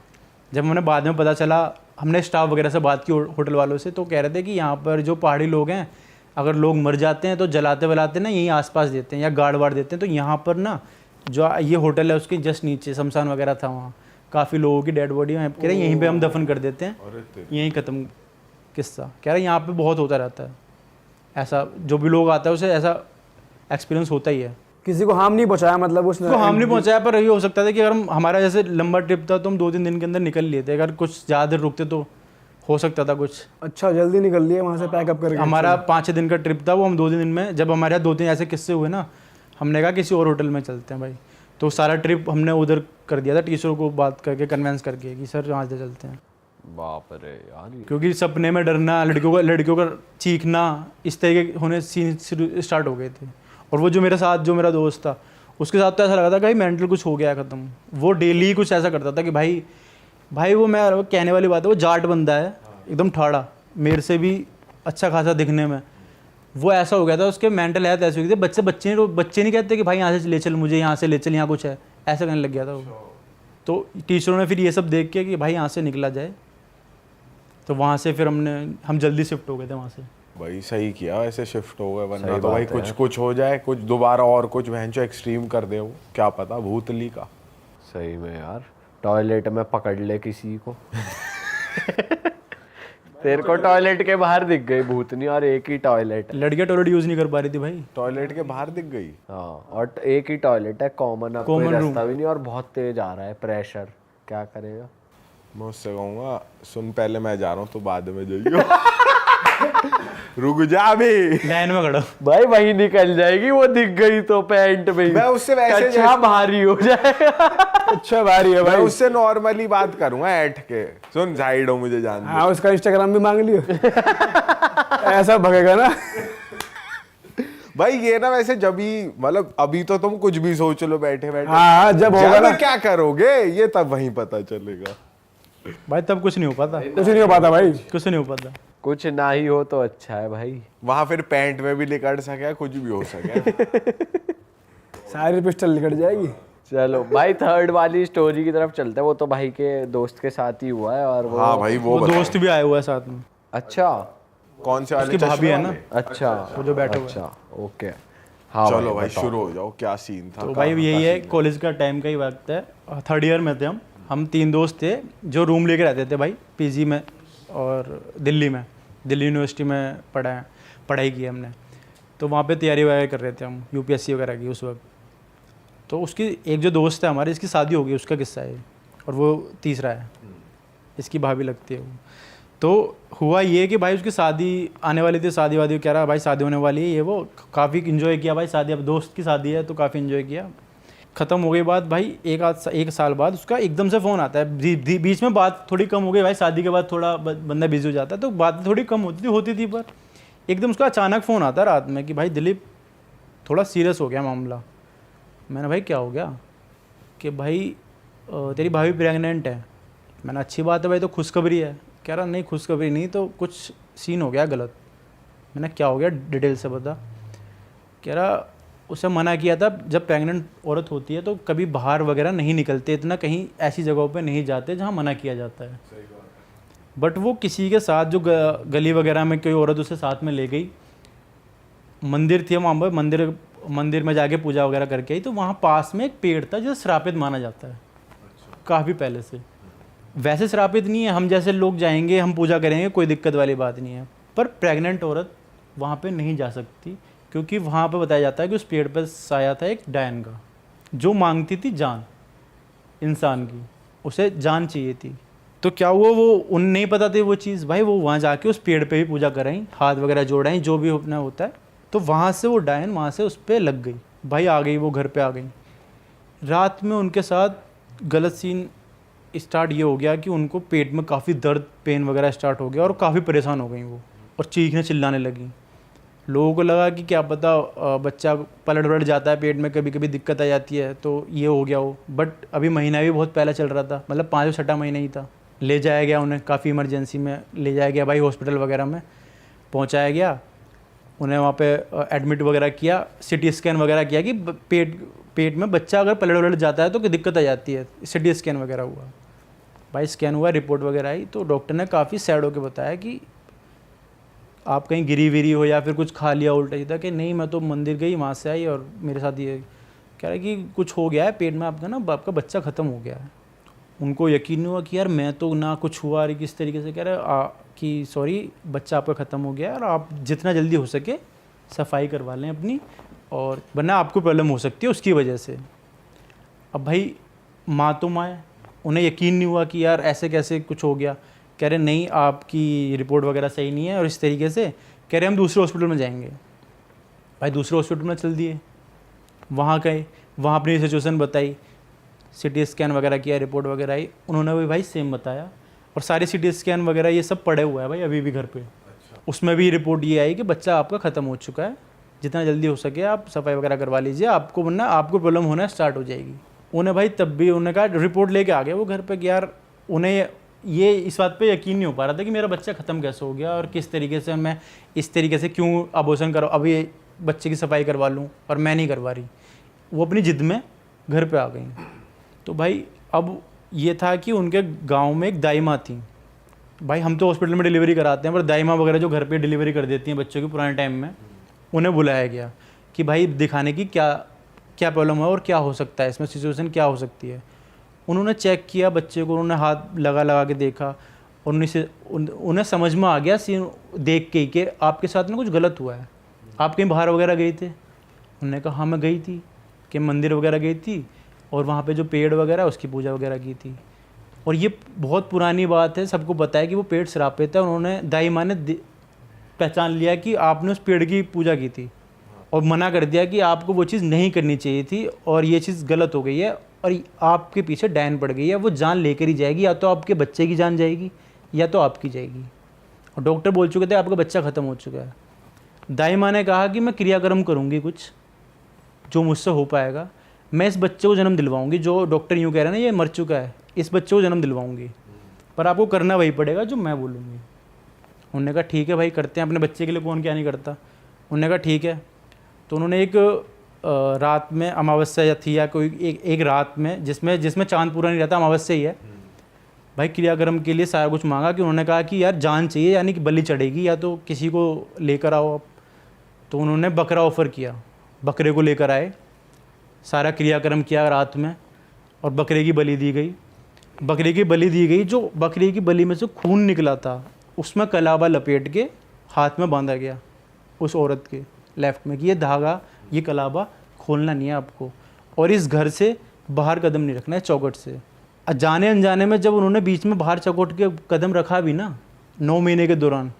[SPEAKER 6] जब मैंने बाद में पता चला, हमने स्टाफ वगैरह से बात की होटल वालों से, तो कह रहे थे कि यहाँ पर जो पहाड़ी लोग हैं, अगर लोग मर जाते हैं तो जलाते वलाते ना यहीं आसपास देते हैं या गाड़ वाड़ देते हैं। तो यहाँ पर ना जो ये होटल है उसके जस्ट नीचे शमशान वगैरह था, वहाँ काफ़ी लोगों की डेड बॉडी कह रहे यहीं पे हम दफन कर देते हैं, यहीं ख़त्म किस्सा। कह रहे यहाँ पे बहुत होता रहता है ऐसा, जो भी लोग आता है उसे ऐसा एक्सपीरियंस होता ही है।
[SPEAKER 2] किसी को हार्म नहीं पहुंचाया, मतलब उसने
[SPEAKER 6] हार्म नहीं पहुंचाया, पर ये हो सकता था कि अगर हमारा जैसे लंबा ट्रिप था तो हम 2-3 दिन के अंदर निकल लिए थे, अगर कुछ ज़्यादा देर रुकते तो हो सकता था कुछ।
[SPEAKER 2] अच्छा, जल्दी निकल लिए वहाँ से पैकअप करके।
[SPEAKER 6] हमारा 5-6 दिन का ट्रिप था, वो हम 2 दिन में, जब हमारे यहाँ 2-3 ऐसे किस्से हुए ना, हमने कहा किसी और होटल में चलते हैं भाई। तो सारा ट्रिप हमने उधर कर दिया था, टीचरों को बात करके कन्वेंस करके कि सर यहाँ से चलते हैं।
[SPEAKER 4] बाप रे यार,
[SPEAKER 6] क्योंकि सपने में डरना, लड़कियों का चीखना, इस तरीके होने सीन स्टार्ट हो गए थे। और वो जो मेरे साथ, जो मेरा दोस्त था, उसके साथ तो ऐसा लगा था कि भाई मेंटल कुछ हो गया ख़त्म। वो डेली कुछ ऐसा करता था कि भाई वो, मैं कहने वाली बात है, वो जाट बंदा है, एकदम ठाड़ा, मेरे से भी अच्छा खासा दिखने में, वो ऐसा हो गया था, उसके मेंटल हेल्थ ऐसी हो गई थी, बच्चे नहीं कहते कि भाई यहाँ से ले चल, मुझे यहाँ से ले चल, यहाँ कुछ है, ऐसा करने लग गया था वो। तो टीचरों ने फिर ये सब देख के कि भाई यहाँ से निकला जाए, तो वहाँ से फिर हम जल्दी शिफ्ट हो गए थे वहाँ से।
[SPEAKER 3] भाई सही किया वैसे, शिफ्ट हो गए, वरना
[SPEAKER 4] सही
[SPEAKER 3] तो भाई
[SPEAKER 4] बात है।
[SPEAKER 3] कुछ हो जाए, कुछ दोबारा और कुछ भैंचो एक्सट्रीम कर दे वो, क्या पता भूतली का।
[SPEAKER 4] सही में यार, टॉयलेट में पकड़ ले किसी को। तेरे को टॉयलेट के बाहर दिख गई भूतनी, और एक ही टॉयलेट है।
[SPEAKER 6] लड़कियाँ टॉयलेट यूज़ नहीं कर पा रही थी भाई।
[SPEAKER 3] टॉयलेट के बाहर दिख गई।
[SPEAKER 4] हाँ, और एक ही टॉयलेट है, कॉमन, अब कोई
[SPEAKER 6] Common room।
[SPEAKER 4] रास्ता भी नहीं, और बहुत तेज आ रहा है प्रेशर, क्या करेगा।
[SPEAKER 3] मैं उससे कहूँगा सुन, पहले मैं जा रहा हूँ तो बाद में जाइयो। रुक जा अभी,
[SPEAKER 6] लाइन में खड़ा।
[SPEAKER 4] भाई वही निकल जाएगी, वो दिख गई तो पैंट में ही।
[SPEAKER 3] मैं उससे वैसे
[SPEAKER 4] अच्छा भारी हो जाएगा।
[SPEAKER 2] अच्छा भारी है
[SPEAKER 3] मैं
[SPEAKER 2] भाई।
[SPEAKER 3] उससे नॉर्मली बात करूंगा ऐठ के, सुन साइड हो, मुझे जान दे।
[SPEAKER 2] हाँ, उसका इंस्टाग्राम भी मांग लियो। ऐसा भगेगा ना।
[SPEAKER 3] भाई ये ना वैसे जब भी, मतलब अभी तो तुम कुछ भी सोच लो बैठे बैठे,
[SPEAKER 2] हाँ, जब होगा ना,
[SPEAKER 3] क्या करोगे ये तब वहीं पता चलेगा।
[SPEAKER 6] भाई तब कुछ नहीं हो पाता,
[SPEAKER 2] कुछ नहीं हो पाता भाई।
[SPEAKER 6] कुछ नहीं हो पाता।
[SPEAKER 4] कुछ ना ही हो तो अच्छा है भाई।
[SPEAKER 3] वहां फिर पैंट में भी निकल सके, कुछ भी हो सके।
[SPEAKER 2] सारी पिस्टल निकल जाएगी।
[SPEAKER 4] चलो भाई, थर्ड वाली स्टोरी की तरफ चलते हैं। वो तो भाई के दोस्त के साथ ही हुआ है, और वो
[SPEAKER 3] हाँ भाई
[SPEAKER 6] वो
[SPEAKER 3] बताओ।
[SPEAKER 6] दोस्त भी आया हुआ है साथ में,
[SPEAKER 4] अच्छा
[SPEAKER 3] कौन से वाले
[SPEAKER 6] उसकी भाभी
[SPEAKER 3] चश्मे
[SPEAKER 6] है ना।
[SPEAKER 3] वाले?
[SPEAKER 4] अच्छा,
[SPEAKER 6] वो जो बैठा हुआ है।
[SPEAKER 4] अच्छा, ओके। हाँ
[SPEAKER 3] चलो भाई
[SPEAKER 4] बताओ।
[SPEAKER 3] शुरू हो जाओ, क्या सीन था।
[SPEAKER 6] तो भाई यही है, कॉलेज का टाइम का ही वक्त है, थर्ड ईयर में थे हम 3 दोस्त थे जो रूम लेके रहते थे भाई पीजी में, और दिल्ली यूनिवर्सिटी में पढ़ाई की हमने। तो वहाँ पे तैयारी वगैरह कर रहे थे हम, यूपीएससी वगैरह की उस वक्त। तो उसकी एक जो दोस्त है हमारे, इसकी शादी हो गई, उसका किस्सा है, और वो तीसरा है, इसकी भाभी लगती है वो। तो हुआ ये कि भाई उसकी शादी आने वाली थी, शादी वादी कह रहा भाई शादी होने वाली है, ये वो काफ़ी इन्जॉय किया भाई शादी, अब दोस्त की शादी है तो काफ़ी इन्जॉय किया। ख़त्म हो गई बात भाई, एक साल बाद उसका एकदम से फ़ोन आता है। बीच में बात थोड़ी कम हो गई भाई, शादी के बाद थोड़ा बंदा बिजी हो जाता है, तो बात थोड़ी कम होती थी पर एकदम उसका अचानक फ़ोन आता है रात में कि भाई दिलीप थोड़ा सीरियस हो गया मामला। मैंने भाई क्या हो गया? कि भाई तेरी भाभी प्रेग्नेंट है। मैंने अच्छी बात है भाई, तो खुशखबरी है। कह रहा नहीं खुशखबरी नहीं, तो कुछ सीन हो गया गलत। मैंने क्या हो गया डिटेल से बता। कह रहा उसे मना किया था, जब प्रेग्नेंट औरत होती है तो कभी बाहर वगैरह नहीं निकलते, इतना कहीं ऐसी जगहों पे नहीं जाते जहाँ मना किया जाता है। बट वो किसी के साथ जो गली वगैरह में कोई औरत उसे साथ में ले गई, मंदिर थी वहाँ पर, मंदिर में जाके पूजा वगैरह करके आई, तो वहाँ पास में एक पेड़ था जो श्रापित माना जाता है काफ़ी पहले से। वैसे श्रापित नहीं है, हम जैसे लोग जाएंगे, हम पूजा करेंगे, कोई दिक्कत वाली बात नहीं है। पर प्रेग्नेंट औरत वहाँ पे नहीं जा सकती, क्योंकि वहाँ पे बताया जाता है कि उस पेड़ पर साया था एक डायन का, जो मांगती थी जान इंसान की, उसे जान चाहिए थी। तो क्या हुआ, वो उन नहीं पता थी वो चीज़ भाई, वो वहाँ जाके उस पेड़ पे ही पूजा कराई, हाथ वगैरह जोड़ाई, जो भी अपना होता है। तो वहाँ से वो डायन वहाँ से उस पर लग गई भाई, आ गई वो घर पे आ गई। रात में उनके साथ गलत सीन स्टार्ट ये हो गया कि उनको पेट में काफ़ी दर्द पेन वगैरह स्टार्ट हो गया, और काफ़ी परेशान हो गई वो, और चीखने चिल्लाने लगी। लोगों को लगा कि क्या पता बच्चा पलट जाता है पेट में, कभी कभी दिक्कत आ जाती है, तो ये हो गया वो। बट अभी महीना भी बहुत पहले चल रहा था, मतलब 5-6 महीने ही था। ले जाया गया उन्हें, काफ़ी इमरजेंसी में ले जाया गया भाई, हॉस्पिटल वगैरह में पहुंचाया गया। उन्हें वहाँ पे एडमिट वगैरह किया, सिटी स्कैन वगैरह किया कि पेट में बच्चा अगर पलट जाता है तो दिक्कत आ जाती है। सिटी स्कैन वगैरह हुआ भाई, स्कैन हुआ, रिपोर्ट वगैरह आई, तो डॉक्टर ने काफ़ी सैड होकर बताया कि आप कहीं गिरी विरी हो या फिर कुछ खा लिया उल्टा सीधा। कि नहीं, मैं तो मंदिर गई, वहाँ से आई और मेरे साथ ये कह रहा है कि कुछ हो गया है पेट में आपका, ना आपका बच्चा ख़त्म हो गया है। उनको यकीन नहीं हुआ कि यार मैं तो ना कुछ हुआ, और किस तरीके से कह रहे कि सॉरी बच्चा आपका ख़त्म हो गया है, और आप जितना जल्दी हो सके सफाई करवा लें अपनी, और वरना आपको प्रॉब्लम हो सकती है उसकी वजह से। अब भाई माँ तो माँ है, उन्हें यकीन नहीं हुआ कि यार ऐसे कैसे कुछ हो गया। कह रहे नहीं आपकी रिपोर्ट वगैरह सही नहीं है, और इस तरीके से कह रहे हम दूसरे हॉस्पिटल में जाएंगे। भाई दूसरे हॉस्पिटल में चल दिए, वहाँ गए, वहाँ अपनी सिचुएशन बताई, सिटी स्कैन वगैरह किया, रिपोर्ट वगैरह आई, उन्होंने भी भाई सेम बताया, और सारे सिटी स्कैन वगैरह ये सब पड़े हुआ है भाई अभी भी घर पे। उसमें भी रिपोर्ट ये आई कि बच्चा आपका ख़त्म हो चुका है, जितना जल्दी हो सके आप सफाई वगैरह करवा लीजिए, आपको वरना आपको प्रॉब्लम होना स्टार्ट हो जाएगी। उन्हें भाई तब भी उन्होंने कहा, रिपोर्ट लेके आ गए वो घर पे कि यार उन्हें ये इस बात पे यकीन नहीं हो पा रहा था कि मेरा बच्चा ख़त्म कैसे हो गया और किस तरीके से मैं इस तरीके से क्यों अबॉर्शन करो, अब ये बच्चे की सफाई करवा लूँ और मैं नहीं करवा रही। वो अपनी ज़िद में घर पे आ गई। तो भाई अब ये था कि उनके गांव में एक दाई माँ थी। भाई हम तो हॉस्पिटल में डिलीवरी कराते हैं, पर दाई माँ वगैरह जो घर पे डिलीवरी कर देती हैं बच्चों की पुराने टाइम में, उन्हें बुलाया गया कि भाई दिखाने की क्या क्या प्रॉब्लम है और क्या हो सकता है, इसमें सिचुएशन क्या हो सकती है। उन्होंने चेक किया बच्चे को, उन्होंने हाथ लगा के देखा और उन्हें समझ में आ गया सीन देख के कि आपके साथ में कुछ गलत हुआ है। आप कहीं बाहर वगैरह गई थे? उन्होंने कहा हाँ मैं गई थी, कि मंदिर वगैरह गई थी और वहाँ पे जो पेड़ वगैरह उसकी पूजा वगैरह की थी। और ये बहुत पुरानी बात है, सबको पता है कि वो पेड़ श्रापित है। उन्होंने दाई माँ ने पहचान लिया कि आपने उस पेड़ की पूजा की थी और मना कर दिया कि आपको वो चीज़ नहीं करनी चाहिए थी और ये चीज़ गलत हो गई है और आपके पीछे डायन पड़ गई है, वो जान लेकर ही जाएगी, या तो आपके बच्चे की जान जाएगी या तो आपकी जाएगी। और डॉक्टर बोल चुके थे आपका बच्चा ख़त्म हो चुका है। दाई माँ ने कहा कि मैं क्रियाक्रम करूँगी कुछ जो मुझसे हो पाएगा, मैं इस बच्चे को जन्म दिलवाऊंगी, जो डॉक्टर यूँ कह रहे हैं ना ये मर चुका है, इस बच्चे को जन्म दिलवाऊंगी, पर आपको करना वही पड़ेगा जो मैं बोलूँगी। उन्होंने कहा ठीक है भाई करते हैं, अपने बच्चे के लिए कौन क्या नहीं करता। उन्होंने कहा ठीक है। तो उन्होंने एक रात में अमावस्या या थी या कोई एक रात में जिसमें चांद पूरा नहीं रहता, अमावस्या ही है भाई, क्रियाक्रम के लिए सारा कुछ मांगा कि उन्होंने कहा कि यार जान चाहिए, यानी कि बलि चढ़ेगी या तो किसी को लेकर आओ आप। तो उन्होंने बकरा ऑफ़र किया, बकरे को लेकर आए, सारा क्रियाक्रम किया रात में और बकरे की बलि दी गई। बकरे की बलि दी गई, जो बकरे की बलि में से खून निकला था उसमें कलावा लपेट के हाथ में बांधा गया उस औरत के लेफ्ट में कि ये धागा, ये कलावा खोलना नहीं है आपको और इस घर से बाहर कदम नहीं रखना है चौखट से। जाने अनजाने में जब उन्होंने बीच में बाहर चौखट के कदम रखा भी ना 9 महीने के दौरान,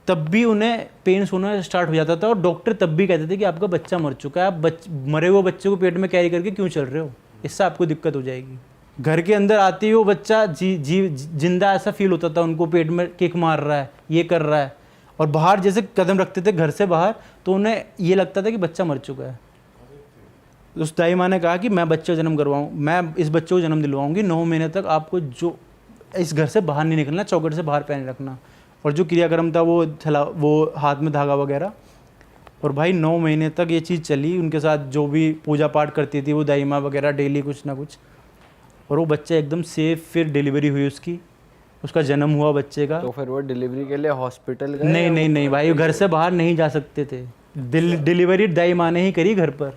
[SPEAKER 6] तब भी उन्हें पेन होना स्टार्ट हो जाता था और डॉक्टर तब भी कहते थे कि आपका बच्चा मर चुका है, आप मरे हुए बच्चे को पेट में कैरी करके क्यों चल रहे हो, इससे आपको दिक्कत हो जाएगी। घर के अंदर आते ही वो बच्चा जिंदा ऐसा फील होता था उनको, पेट में किक मार रहा है, ये कर रहा है, और बाहर जैसे कदम रखते थे घर से बाहर तो उन्हें ये लगता था कि बच्चा मर चुका है। उस दाई माँ ने कहा कि मैं बच्चे को जन्म करवाऊँ, मैं इस बच्चे को जन्म दिलवाऊंगी, 9 महीने तक आपको जो इस घर से बाहर नहीं निकलना, चौखट से बाहर पैर नहीं रखना। और जो क्रियाक्रम था वो हाथ में धागा वगैरह। और भाई 9 महीने तक ये चीज़ चली उनके साथ, जो भी पूजा पाठ करती थी वो दाई माँ वगैरह डेली कुछ ना कुछ, और वो बच्चा एकदम सेफ। फिर डिलीवरी हुई उसका जन्म हुआ बच्चे का।
[SPEAKER 4] तो फिर वो डिलीवरी के लिए हॉस्पिटल गए?
[SPEAKER 6] नहीं भाई, वो घर से बाहर नहीं जा सकते थे। डिलीवरी दाई माँ ने ही करी घर पर।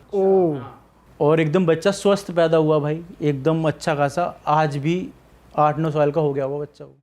[SPEAKER 6] और एकदम बच्चा स्वस्थ पैदा हुआ भाई, एकदम अच्छा खासा। आज भी 8-9 साल का हो गया वो बच्चा।